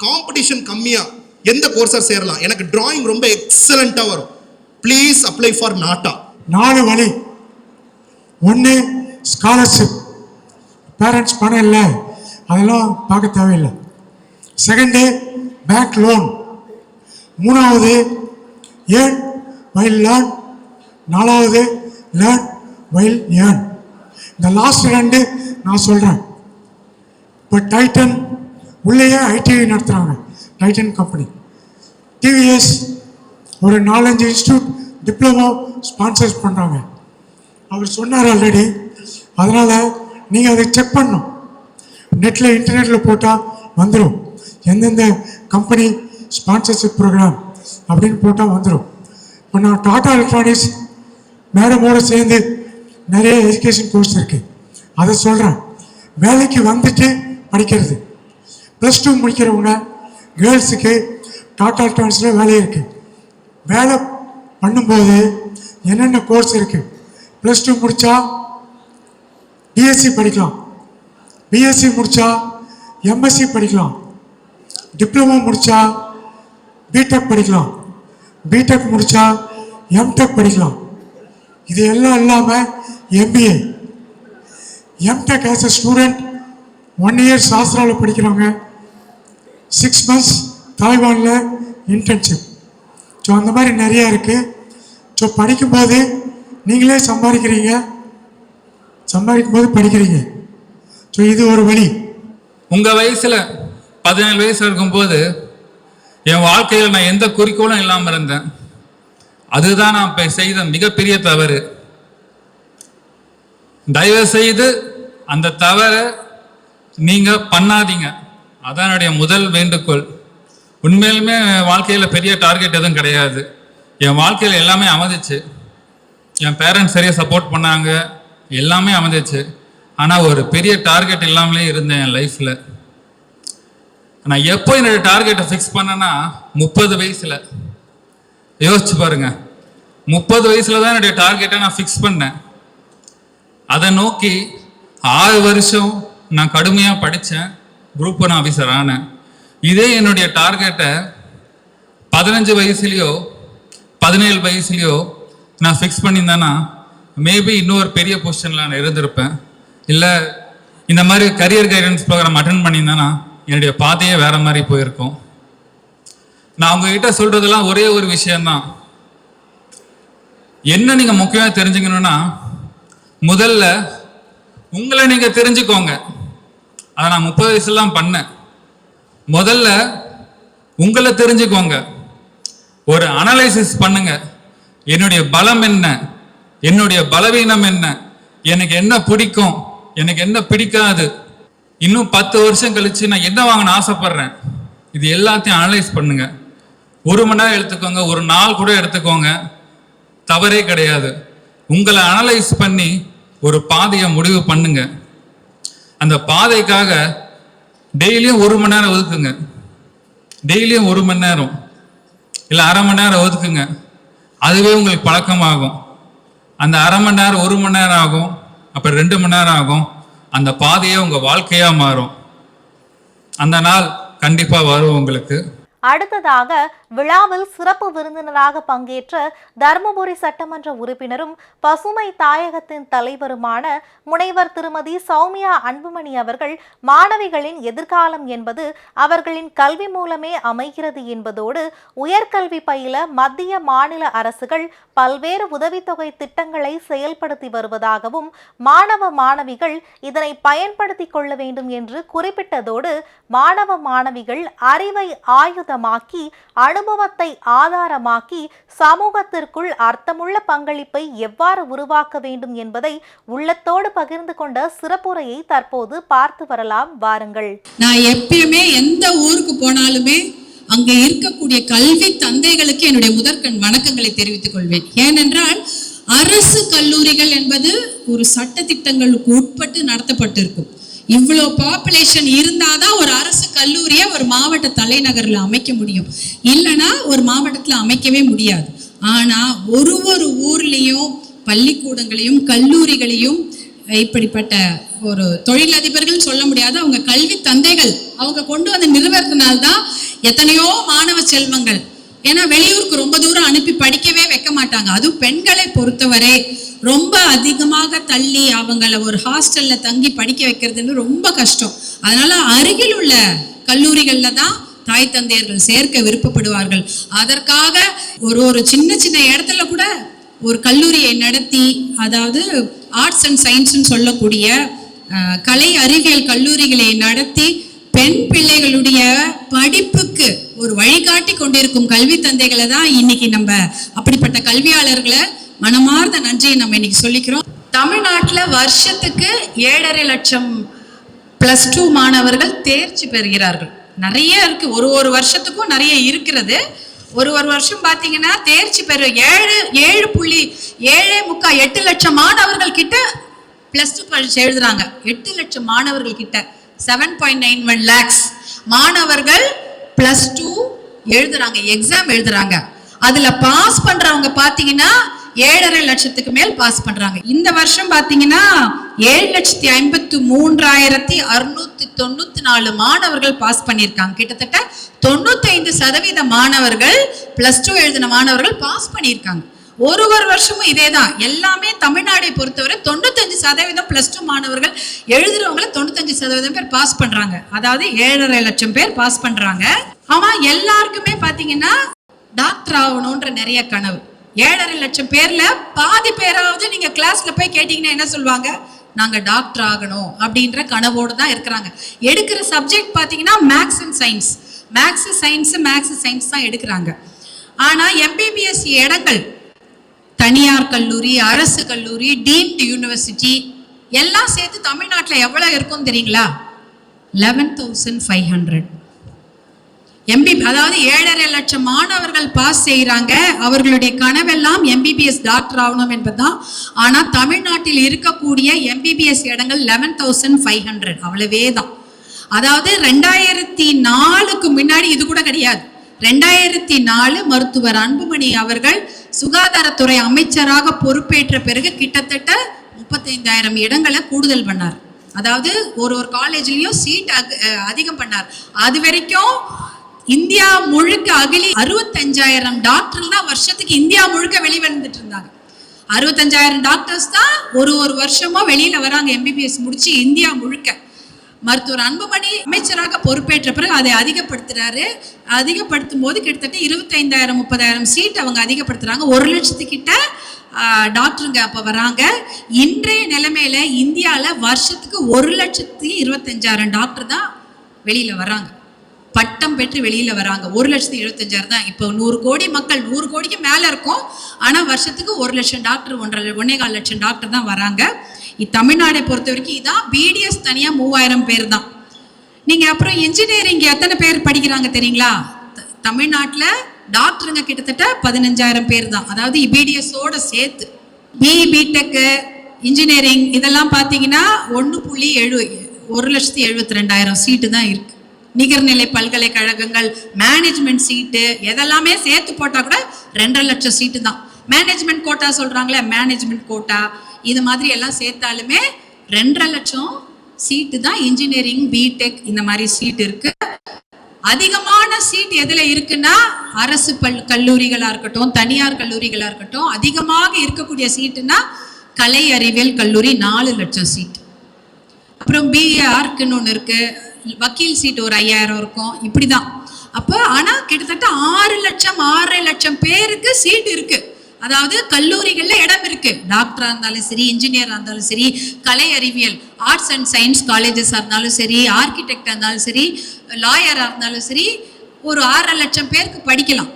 காம்படிஷன் கம்மியா எந்த கோர்ஸா சேரலாம். எனக்கு டிராயிங் ரொம்ப எக்ஸலண்டா வரும், ப்ளீஸ் அப்ளை ஃபார் நாட்டா. 4 வழி. 1 ஸ்காலர்ஷிப், பேரண்ட்ஸ் பணம் இல்லை அதெல்லாம் பார்க்க தேவையில்லை. 2 பேங்க் லோன். 3வது ஏர்ன் வைல் லேர்ன். 4வது லேர்ன் வைல் ஏர்ன். இந்த லாஸ்ட் 2 நான் சொல்கிறேன். இப்போ டைட்டன் உள்ளேயே ITI நடத்துகிறாங்க, டைட்டன் கம்பெனி. டிவிஎஸ் ஒரு 4-5 இன்ஸ்டியூட் டிப்ளமோ ஸ்பான்சர்ஸ் பண்ணுறாங்க. அவர் சொன்னார் ஆல்ரெடி, அதனால் நீங்கள் அதை செக் பண்ணணும். நெட்டில் இன்டர்நெட்டில் போட்டால் வந்துடும், எந்தெந்த கம்பெனி ஸ்பான்சர்ஷிப் ப்ரோக்ராம் அப்படின்னு போட்டால் வந்துடும். இப்போ நான் டாடா எலக்ட்ரானிக்ஸ் மேடமோடு சேர்ந்து நிறைய எஜுகேஷன் கோர்ஸ் இருக்குது, அதை சொல்கிறேன். வேலைக்கு வந்துட்டு படிக்கிறது, +2 முடிக்கிறவங்க கேர்ள்ஸுக்கு டாடா எலக்ட்ரானிக்ஸில் வேலை இருக்குது. வேலை பண்ணும்போது என்னென்ன கோர்ஸ் இருக்குது, +2 முடித்தா பிஎஸ்சி படிக்கலாம், பிஎஸ்சி முடித்தா MSc படிக்கலாம், டிப்ளமோ முடித்தா பிடெக் படிக்கலாம், பிடெக் முடித்தா எம்டெக் படிக்கலாம். இது எல்லாம் இல்லாமல் MBA, MTech as a student 1 year சாஸ்திராவில் படிக்கிறாங்க, 6 months தாய்வானில் இன்டர்ன்ஷிப். ஸோ அந்த மாதிரி நிறையா இருக்குது. ஸோ படிக்கும்போது நீங்களே சம்பாதிக்கும் போது படிக்கிறீங்க. ஸோ இது ஒரு வழி. உங்கள் வயசில் 17 வயசு இருக்கும்போது என் வாழ்க்கையில் நான் எந்த குறிக்கோளும் இல்லாமல் இருந்தேன். அதுதான் நான் இப்போ செய்த மிகப்பெரிய தவறு. தயவு செய்து அந்த தவறை நீங்கள் பண்ணாதீங்க, அதான் என்னுடைய முதல் வேண்டுகோள். உண்மையிலுமே வாழ்க்கையில் பெரிய டார்கெட் எதுவும் கிடையாது. என் வாழ்க்கையில் எல்லாமே அமைஞ்சிச்சு, என் பேரண்ட்ஸ் சரியாக சப்போர்ட் பண்ணாங்க, எல்லாமே அமைஞ்சிச்சு. ஆனால் ஒரு பெரிய டார்கெட் இல்லாமலே இருந்தேன் என் லைஃப்பில். நான் எப்போ என்னுடைய டார்கெட்டை ஃபிக்ஸ் பண்ணேன்னா 30 வயசில். யோசிச்சு பாருங்க, 30 வயசில் தான் என்னுடைய டார்கெட்டை நான் ஃபிக்ஸ் பண்ணேன். அதை நோக்கி 6 வருஷம் நான் கடுமையாக படித்தேன், குரூப் 1 ஆஃபீஸர் ஆனேன். இதே என்னுடைய டார்கெட்டை 15 வயசுலையோ 17 வயசுலையோ நான் ஃபிக்ஸ் பண்ணியிருந்தேன்னா மேபி இன்னொரு பெரிய பொசிஷனில் நான் இருந்திருப்பேன். இல்லை இந்த மாதிரி கரியர் கைடன்ஸ் ப்ரோக்ராம் அட்டென்ட் பண்ணியிருந்தேன்னா என்னுடைய பாதையே வேறு மாதிரி போயிருக்கும். நான் உங்ககிட்ட சொல்கிறதெல்லாம் ஒரே ஒரு விஷயந்தான். என்ன நீங்கள் முக்கியமாக தெரிஞ்சுக்கணுன்னா, முதல்ல உங்களை நீங்கள் தெரிஞ்சுக்கோங்க. அதை நான் 30 வயசுல தான் பண்ணேன். முதல்ல உங்களை தெரிஞ்சுக்கோங்க, ஒரு அனலைசிஸ் பண்ணுங்க. என்னுடைய பலம் என்ன, என்னுடைய பலவீனம் என்ன, எனக்கு என்ன பிடிக்கும், எனக்கு என்ன பிடிக்காது, இன்னும் 10 வருஷம் கழிச்சு நான் என்ன வாங்கணும்னு ஆசைப்படுறேன், இது எல்லாத்தையும் அனலைஸ் பண்ணுங்க. 1 மணி நேரம் எடுத்துக்கோங்க, ஒரு நாள் கூட எடுத்துக்கோங்க, தவறே கிடையாது. உங்களை அனலைஸ் பண்ணி ஒரு பாதையை முடிவு பண்ணுங்க. அந்த பாதைக்காக டெய்லியும் 1 மணி நேரம் ஒதுக்குங்க. டெய்லியும் 1 மணி நேரம் இல்லை அரை மணி நேரம் ஒதுக்குங்க. அதுவே உங்களுக்கு பழக்கமாகும். அந்த அரை மணி நேரம் 1 மணி நேரம் ஆகும், அப்புறம் 2 மணி நேரம் ஆகும். அந்த பாதையே உங்கள் வாழ்க்கையாக மாறும். அந்த நாள் கண்டிப்பா வரும் உங்களுக்கு. அடுத்ததாக விழாவில் சிறப்பு விருந்தினராக பங்கேற்ற தருமபுரி சட்டமன்ற உறுப்பினரும் பசுமை தாயகத்தின் தலைவருமான முனைவர் திருமதி சௌமியா அன்புமணி அவர்கள் மாணவிகளின் எதிர்காலம் என்பது அவர்களின் கல்வி மூலமே அமைகிறது என்பதோடு உயர்கல்வி பயில மத்திய மாநில அரசுகள் பல்வேறு உதவித்தொகை திட்டங்களை செயல்படுத்தி வருவதாகவும் மாணவ மாணவிகள் இதனை பயன்படுத்திக் கொள்ள வேண்டும் என்று குறிப்பிட்டதோடு மாணவ மாணவிகள் அறிவை ஆயுதமாக்கி அனுபவத்தை ஆதாரமாக்கி சமூகத்திற்குள் அர்த்தமுள்ள பங்களிப்பை எவ்வாறு உருவாக்க வேண்டும் என்பதை உள்ளத்தோடு பகிர்ந்து கொண்ட சிறப்புரையை தற்போது பார்த்து வரலாம் வாருங்கள். நான் எப்பயுமே எந்த ஊருக்கு போனாலுமே அங்கே இருக்கக்கூடிய கல்வி தந்தைகளுக்கு என்னுடைய முதற்கண் வணக்கங்களை தெரிவித்துக் கொள்வேன். ஏனென்றால் அரசு கல்லூரிகள் என்பது ஒரு சட்ட திட்டங்களுக்கு உட்பட்டு நடத்தப்பட்டிருக்கும். இவ்வளோ பாப்புலேஷன் இருந்தாதான் ஒரு அரசு கல்லூரியை ஒரு மாவட்ட தலைநகர்ல அமைக்க முடியும், இல்லைன்னா ஒரு மாவட்டத்துல அமைக்கவே முடியாது. ஆனா ஒரு ஊர்லயும் பள்ளிக்கூடங்களையும் கல்லூரிகளையும் இப்படிப்பட்ட ஒரு தொழிலதிபர்கள் சொல்ல முடியாது, அவங்க கல்வி தந்தைகள் அவங்க கொண்டு வந்து நிறுவனத்தினால்தான் எத்தனையோ மாணவ செல்வங்கள், ஏன்னா வெளியூருக்கு ரொம்ப தூரம் அனுப்பி படிக்கவே வைக்க மாட்டாங்க. அதுவும் பெண்களை பொறுத்தவரை ரொம்ப அதிகமாக தள்ளி அவங்கள ஒரு ஹாஸ்டல்ல தங்கி படிக்க வைக்கிறதுன்னு ரொம்ப கஷ்டம். அதனால அருகில் உள்ள கல்லூரிகள்ல தான் தாய் தந்தையர்கள் சேர்க்க விருப்பப்படுவார்கள். அதற்காக ஒரு சின்ன சின்ன இடத்துல கூட ஒரு கல்லூரியை நடத்தி, அதாவது ஆர்ட்ஸ் அண்ட் சயின்ஸ்ன்னு சொல்லக்கூடிய கலை அறிவியல் கல்லூரிகளை நடத்தி பெண் பிள்ளைகளுடைய படிப்புக்கு ஒரு வழிகாட்டி கொண்டிருக்கும் கல்வி தந்தைகளை தான் இன்னைக்கு நம்ம அப்படிப்பட்ட கல்வியாளர்களை மனமார்ந்த நன்றியை நம்ம இன்னைக்கு சொல்லிக்கிறோம். தமிழ்நாட்டில் வருஷத்துக்கு 7.5 லட்சம் +2 மாணவர்கள் தேர்ச்சி பெறுகிறார்கள். நிறைய இருக்கு, ஒரு வருஷத்துக்கும் நிறைய இருக்கிறது. ஒரு வருஷம் பார்த்தீங்கன்னா தேர்ச்சி பெற 7.8 லட்சம் மாணவர்கள் கிட்ட +2 பரீட்சை எழுதுறாங்க. 8 லட்சம் மாணவர்கள் கிட்ட 7.91 lakhs மாணவர்கள் +2 எழுதுறாங்க, எக்ஸாம் எழுதுறாங்க. அதுல பாஸ் பண்றவங்க பாத்தீங்கன்னா 7.5 லட்சத்துக்கு மேல் பாஸ் பண்றாங்க. இந்த வருஷம் பாத்தீங்கன்னா 7,53,694 மாணவர்கள் பாஸ் பண்ணியிருக்காங்க. கிட்டத்தட்ட 95% மாணவர்கள் +2 எழுதின மாணவர்கள் பாஸ் பண்ணியிருக்காங்க. ஒரு வருஷமும் இதேதான். எல்லாமே தமிழ்நாடை பொறுத்தவரை 95% +2 மாணவர்கள் எழுதுறவங்களை 95% பேர் பாஸ் பண்றாங்க. அதாவது 7.5 லட்சம் பேர் பாஸ் பண்றாங்க. ஆமா, எல்லாருக்குமே பாத்தீங்கன்னா டாக்டர் ஆகணும்ன்ற நிறைய கனவு. 7.5 லட்சம் பேர்ல பாதி பேராவது நீங்க கிளாஸ்ல போய் கேட்டீங்கன்னா என்ன சொல்லுவாங்க? நாங்க டாக்டர் ஆகணும் அப்படின்ற கனவோடு தான் இருக்கிறாங்க. எடுக்கிற சப்ஜெக்ட் பாத்தீங்கன்னா maths and science, maths science தான் எடுக்கிறாங்க. ஆனா MBBS இடங்கள் தனியார் கல்லூரி, அரசு கல்லூரி, டீம்டு யூனிவர்சிட்டி எல்லாம் சேர்த்து தமிழ்நாட்டில் எவ்வளவு இருக்கும் தெரியுங்களா? 11,500 அதாவது 7.5 லட்சம் மாணவர்கள் பாஸ் செய்யறாங்க. அவர்களுடைய கனவெல்லாம் MBBS டாக்டர் ஆகணும் என்பதுதான். ஆனா தமிழ்நாட்டில் இருக்கக்கூடிய MBBS இடங்கள் 11,500, அவ்வளவே தான். அதாவது 2004க்கு முன்னாடி இது கூட கிடையாது. 2004 மருத்துவர் அன்புமணி அவர்கள் சுகாதாரத்துறை அமைச்சராக பொறுப்பேற்ற பிறகு கிட்டத்தட்ட 35,000 இடங்களை கூடுதல் பண்ணார். அதாவது ஒரு காலேஜ்லயும் சீட் அதிகம் பண்ணார். அது வரைக்கும் இந்தியா முழுக்க அகிலி 65,000 டாக்டர் தான் வருஷத்துக்கு இந்தியா முழுக்க வெளிவந்துட்டு இருந்தாங்க. 65,000 டாக்டர்ஸ் தான் ஒரு வருஷமா வெளியில வராங்க MBBS முடிச்சு இந்தியா முழுக்க. மருத்துவர் அன்புமணி அமைச்சராக பொறுப்பேற்ற பிறகு அதை அதிகப்படுத்துறாரு. அதிகப்படுத்தும் போது கிட்டத்தட்ட 25,000-30,000 சீட் அவங்க அதிகப்படுத்துறாங்க. 1 லட்சத்துக்கிட்ட டாக்டருங்க அப்ப வராங்க. இன்றைய நிலைமையில இந்தியாவில் வருஷத்துக்கு 1,25,000 டாக்டர் தான் வெளியில வராங்க, பட்டம் பெற்று வெளியில வராங்க. 1,25,000 தான். இப்போ 100 கோடி மக்கள், 100 கோடிக்கு மேல இருக்கும். ஆனா வருஷத்துக்கு 1 லட்சம் டாக்டர், 1.25 லட்சம் டாக்டர் தான் வராங்க. தமிழ்நாடை பொறுத்த வரைக்கும் இதான். BDS தனியா 3,000 பேர் தான். நீங்க அப்புறம் இன்ஜினியரிங் எத்தனை பேர் படிக்கிறாங்க தெரியுங்களா? தமிழ்நாட்டுல டாக்டருங்க கிட்டத்தட்ட 15,000 பேர் தான். அதாவது BDS-ஓட சேர்த்து BTech இன்ஜினியரிங் இதெல்லாம் பார்த்தீங்கன்னா 1,72,000 சீட்டு தான் இருக்கு. நிகர்நிலை பல்கலைக்கழகங்கள் மேனேஜ்மெண்ட் சீட்டு எதெல்லாமே சேர்த்து போட்டா கூட 2.5 லட்சம் சீட்டு தான். மேனேஜ்மெண்ட் கோட்டா சொல்றாங்களே, மேனேஜ்மெண்ட் கோட்டா இது மாதிரி எல்லாம் சேர்த்தாலுமே 2.5 லட்சம் சீட்டு தான் இன்ஜினியரிங், பிடெக் இந்த மாதிரி சீட் இருக்கு. அதிகமான சீட் எதுல இருக்குன்னா அரசு கல்லூரிகளா இருக்கட்டும், தனியார் கல்லூரிகளா இருக்கட்டும். அதிகமாக இருக்கக்கூடிய சீட்டுனா கலை அறிவியல் கல்லூரி 4 லட்சம் சீட். அப்புறம் பிஏ ஆர்க்குன்னு ஒன்று இருக்கு, வக்கீல் சீட் ஒரு 5000 இருக்கும், இப்படிதான். அப்போ ஆனா கிட்டத்தட்ட 6 லட்சம் பேருக்கு சீட் இருக்கு. அதாவது கல்லூரிகள்ல இடம் இருக்கு. டாக்டரா இருந்தாலும் சரி, இன்ஜினியரா இருந்தாலும் சரி, கலை அறிவியல் ஆர்ட்ஸ் அண்ட் சயின்ஸ் காலேஜஸா இருந்தாலும் சரி, ஆர்கிடெக்டா இருந்தாலும் சரி, லாயரா இருந்தாலும் சரி, ஒரு 6 லட்சம் பேருக்கு படிக்கலாம்.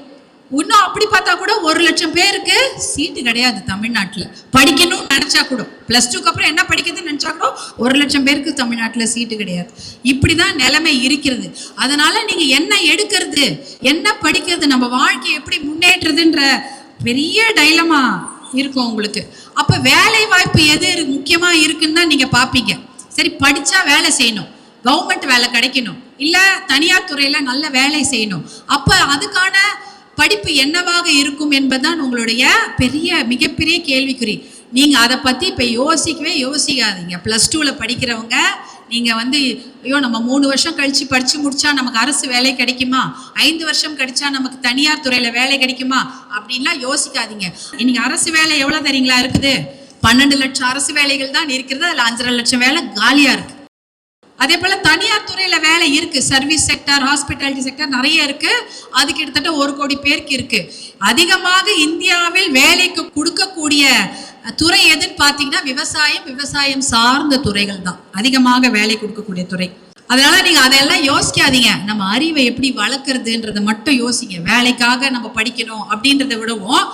இன்னும் அப்படி பார்த்தா கூட 1 லட்சம் பேருக்கு சீட்டு கிடையாது தமிழ்நாட்டில். படிக்கணும்னு நினைச்சா கூட, +2க்கு அப்புறம் என்ன படிக்கிறதுன்னு நினைச்சா கூட 1 லட்சம் பேருக்கு தமிழ்நாட்டில் சீட்டு கிடையாது. இப்படிதான் நிலைமை இருக்கிறது. அதனால நீங்க என்ன எடுக்கிறது, என்ன படிக்கிறது, நம்ம வாழ்க்கையை எப்படி முன்னேற்றதுன்ற பெரிய டைலமா இருக்கும் உங்களுக்கு. அப்ப வேலை வாய்ப்பு எது முக்கியமா இருக்குன்னு தான் நீங்க பாப்பீங்க. சரி, படிச்சா வேலை செய்யணும், கவர்மெண்ட் வேலை கிடைக்கணும், இல்ல தனியார் துறையில நல்ல வேலை செய்யணும். அப்ப அதுக்கான படிப்பு என்னவாக இருக்கும் என்பதுதான் உங்களுடைய மிகப்பெரிய கேள்விக்குறி. நீங்க அதை பத்தி இப்ப யோசிக்காதீங்க. +2ல படிக்கிறவங்க நீங்க ஐயோ நம்ம 3 வருஷம் கழிச்சு படிச்சு முடிச்சா நமக்கு அரசு வேலை கிடைக்குமா, 5 வருஷம் கழிச்சா நமக்கு தனியார் துறையில வேலை கிடைக்குமா அப்படின்லாம் யோசிக்காதீங்க. இன்னைக்கு அரசு வேலை எவ்வளவு தெரியுங்களா இருக்குது? 12 லட்சம் அரசு வேலைகள் தான் இருக்கிறது. அதுல 5.5 லட்சம் வேலை காலியா இருக்கு. அதே போல தனியார் துறையில வேலை இருக்கு, சர்வீஸ் செக்டர், ஹாஸ்பிட்டாலிட்டி செக்டர் நிறைய இருக்கு. அது கிட்டத்தட்ட 1 கோடி பேருக்கு இருக்கு. அதிகமாக இந்தியாவில் வேலைக்கு கொடுக்கக்கூடிய துறை எதுன்னு பாத்தீங்கன்னா விவசாயம் சார்ந்த துறைகள் தான் அதிகமாக வேலை கொடுக்கக்கூடிய துறை. அதனால நீங்க அதெல்லாம் யோசிக்காதீங்க. நம்ம அறிவை எப்படி வளர்க்கறதுன்றத மட்டும் யோசிங்க. வேலைக்காக நம்ம படிக்கணும் அப்படின்றத விடவும்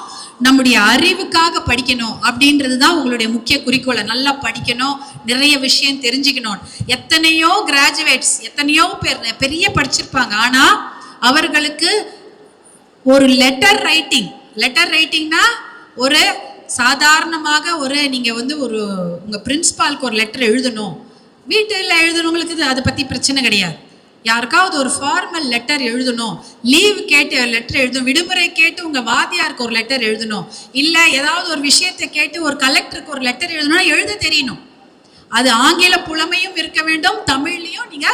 நம்முடைய அறிவுக்காக படிக்கணும் அப்படின்றது தான் உங்களுடைய முக்கிய குறிக்கோளை. நல்லா படிக்கணும், நிறைய விஷயம் தெரிஞ்சுக்கணும். எத்தனையோ கிராஜுவேட்ஸ், எத்தனையோ பேர் பெரிய படிச்சிருப்பாங்க, ஆனா அவர்களுக்கு ஒரு லெட்டர் ரைட்டிங்னா ஒரு சாதாரணமாக நீங்க உங்க பிரின்சிபாலுக்கு ஒரு லெட்டர் எழுதணும், வீட்டில் எழுதணுங்களுக்கு அதை பத்தி பிரச்சனை கிடையாது. யாருக்காவது ஒரு ஃபார்மல் லெட்டர் எழுதணும், லீவ் கேட்டு லெட்டர் எழுதணும், விடுமுறை கேட்டு உங்க வாத்தியாருக்கு ஒரு லெட்டர் எழுதணும், இல்ல ஏதாவது ஒரு விஷயத்தை கேட்டு ஒரு கலெக்டருக்கு ஒரு லெட்டர் எழுதணும்னா எழுத தெரியணும். அது ஆங்கில புலமையும் இருக்க வேண்டும், தமிழ்லையும் நீங்க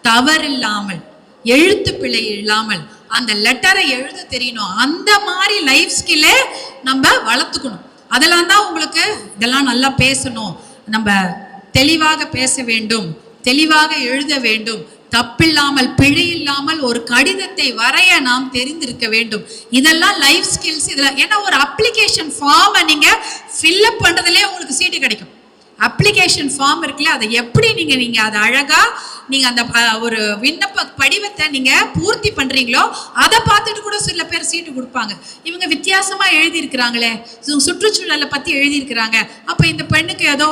தவறில்லாமல், எழுத்து பிழை இல்லாமல் அந்த லெட்டரை எழுத தெரியணும். அந்த மாதிரி லைஃப் ஸ்கில்லே நம்ம வளர்த்துக்கணும். அதெல்லாம் தான் உங்களுக்கு இதெல்லாம் நல்லா பேசணும், நம்ம தெளிவாக பேச வேண்டும், தெளிவாக எழுத வேண்டும், தப்பில்லாமல் பிழை இல்லாமல் ஒரு கடிதத்தை வரைய நாம் தெரிந்திருக்க வேண்டும். இதெல்லாம் லைஃப் ஸ்கில்ஸ். இதெல்லாம் ஏன்னா ஒரு அப்ளிகேஷன் ஃபார்மை நீங்க ஃபில்அப் பண்றதுலேயே உங்களுக்கு சீட்டு கிடைக்கும். அப்ளிகேஷன் ஃபார்ம் இருக்குல்ல, அதை எப்படி நீங்க அதை அழகா நீங்க அந்த ஒரு விண்ணப்ப படிவத்தை நீங்க பூர்த்தி பண்றீங்களோ அதை பார்த்துட்டு கூட சில பேர் சீட்டு கொடுப்பாங்க. இவங்க வித்தியாசமா எழுதியிருக்கிறாங்களே, சுற்றுச்சூழலை பத்தி எழுதியிருக்கிறாங்க, அப்ப இந்த பெண்ணுக்கு ஏதோ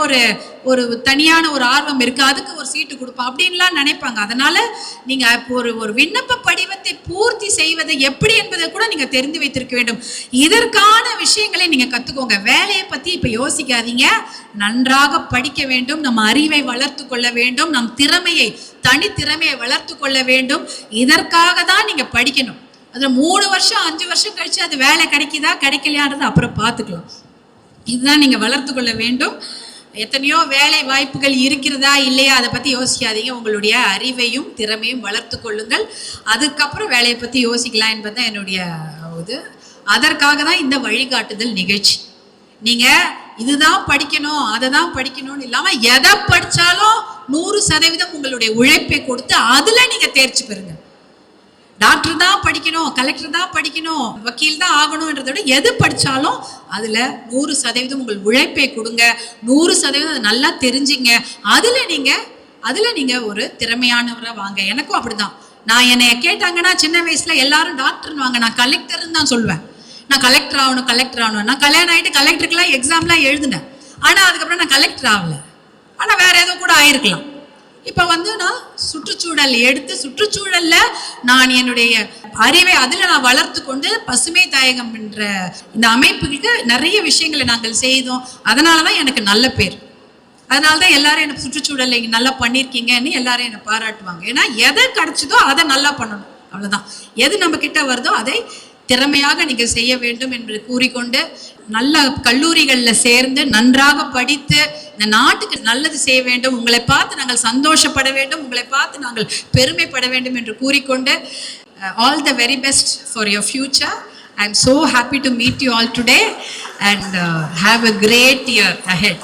ஒரு தனியான ஒரு ஆர்வம் இருக்கு, அதுக்கு ஒரு சீட்டு கொடுப்போம் அப்படின்லாம் நினைப்பாங்க. அதனால நீங்க ஒரு விண்ணப்ப படிவத்தை பூர்த்தி செய்வது எப்படி என்பதை கூட நீங்க தெரிந்து வைத்திருக்க வேண்டும். இதற்கான விஷயங்களை நீங்க கத்துக்கோங்க. வேலையை பத்தி இப்ப யோசிக்காதீங்க. நன்றாக படிக்க வேண்டும், நம்ம அறிவை வளர்த்து கொள்ள வேண்டும், நம் தனித்திறமையை வளர்த்து கொள்ள வேண்டும். இதற்காக தான் நீங்க படிக்கணும். அதுல 3 வருஷம் 5 வருஷம் கழிச்சு அது வேலை கிடைக்குதா கிடைக்கலையான்றது அப்புறம் பார்த்துக்கலாம். இதுதான் நீங்க வளர்த்து கொள்ள வேண்டும். எத்தனையோ வேலை வாய்ப்புகள் இருக்கிறதா இல்லையா அதை பத்தி யோசிக்காதீங்க. உங்களுடைய அறிவையும் திறமையும் வளர்த்து கொள்ளுங்கள். அதுக்கப்புறம் வேலையை பத்தி யோசிக்கலாம் என்பதுதான் என்னுடைய இது. அதற்காக தான் இந்த வழிகாட்டுதல் நிகழ்ச்சி. நீங்க இதுதான் படிக்கணும் அதை தான் படிக்கணும்னு இல்லாம எதை படிச்சாலும் 100% உங்களுடைய உழைப்பை கொடுத்து அதுல நீங்க தேர்ச்சி பெறுங்க. டாக்டர் தான் படிக்கணும், கலெக்டர் தான் படிக்கணும், வக்கீல் தான் ஆகணும்ன்றத விட எது படிச்சாலும் அதுல 100% உங்கள் உழைப்பை கொடுங்க. 100% அதை நல்லா தெரிஞ்சுங்க. அதுல நீங்க ஒரு திறமையானவரை வாங்க. எனக்கும் அப்படிதான். நான் என்னைய கேட்டாங்கன்னா சின்ன வயசுல எல்லாரும் டாக்டர்னு வாங்க, நான் கலெக்டர்னு தான் சொல்லுவேன். நான் கலெக்டர் ஆகணும். நான் கல்யாணம் ஆகிட்டு கலெக்டருக்குலாம் எக்ஸாம்லாம் எழுதினேன். ஆனால் அதுக்கப்புறம் நான் கலெக்டர் ஆகலை. ஆனால் வேற ஏதோ கூட ஆயிருக்கலாம். இப்போ நான் சுற்றுச்சூழல் எடுத்து சுற்றுச்சூழல்ல நான் என்னுடைய அறிவை அதில் நான் வளர்த்து கொண்டு பசுமை தாயகம் என்ற இந்த அமைப்புக்கு நிறைய விஷயங்களை நாங்கள் செய்தோம். அதனால தான் எனக்கு நல்ல பேர். அதனால தான் எல்லாரும் என்னை சுற்றுச்சூழலை நல்லா பண்ணியிருக்கீங்கன்னு எல்லாரும் என்னை பாராட்டுவாங்க. ஏன்னா எதை கிடைச்சதோ அதை நல்லா பண்ணணும், அவ்வளோதான். எது நம்ம கிட்ட வருதோ அதை திறமையாக நீங்கள் செய்ய வேண்டும் என்று கூறிக்கொண்டு நல்ல கல்லூரிகளில் சேர்ந்து நன்றாக படித்து இந்த நாட்டுக்கு நல்லது செய்ய வேண்டும், உங்களை பார்த்து நாங்கள் சந்தோஷப்பட வேண்டும், உங்களை பார்த்து நாங்கள் பெருமைப்பட வேண்டும் என்று கூறிக்கொண்டு all the very best for your future. I am so happy to meet you all today and have a great year ahead.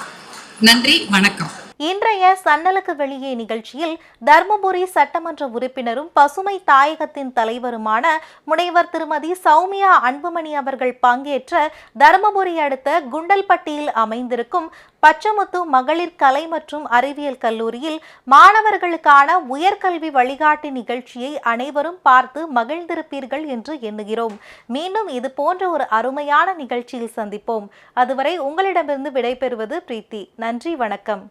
நன்றி, வணக்கம். இன்றைய சன்னலுக்கு வெளியே நிகழ்ச்சியில் தர்மபுரி சட்டமன்ற உறுப்பினரும் பசுமை தாயகத்தின் தலைவருமான முனைவர் திருமதி சௌமியா அன்புமணி அவர்கள் பங்கேற்ற தர்மபுரி அடுத்த குண்டல்பட்டியில் அமைந்திருக்கும் பச்சமுத்து மகளிர் கலை மற்றும் அறிவியல் கல்லூரியில் மாணவர்களுக்கான உயர்கல்வி வழிகாட்டி நிகழ்ச்சியை அனைவரும் பார்த்து மகிழ்ந்திருப்பீர்கள் என்று எண்ணுகிறோம். மீண்டும் இது போன்ற ஒரு அருமையான நிகழ்ச்சியில் சந்திப்போம். அதுவரை உங்களிடமிருந்து விடைபெறுவது பிரீத்தி. நன்றி, வணக்கம்.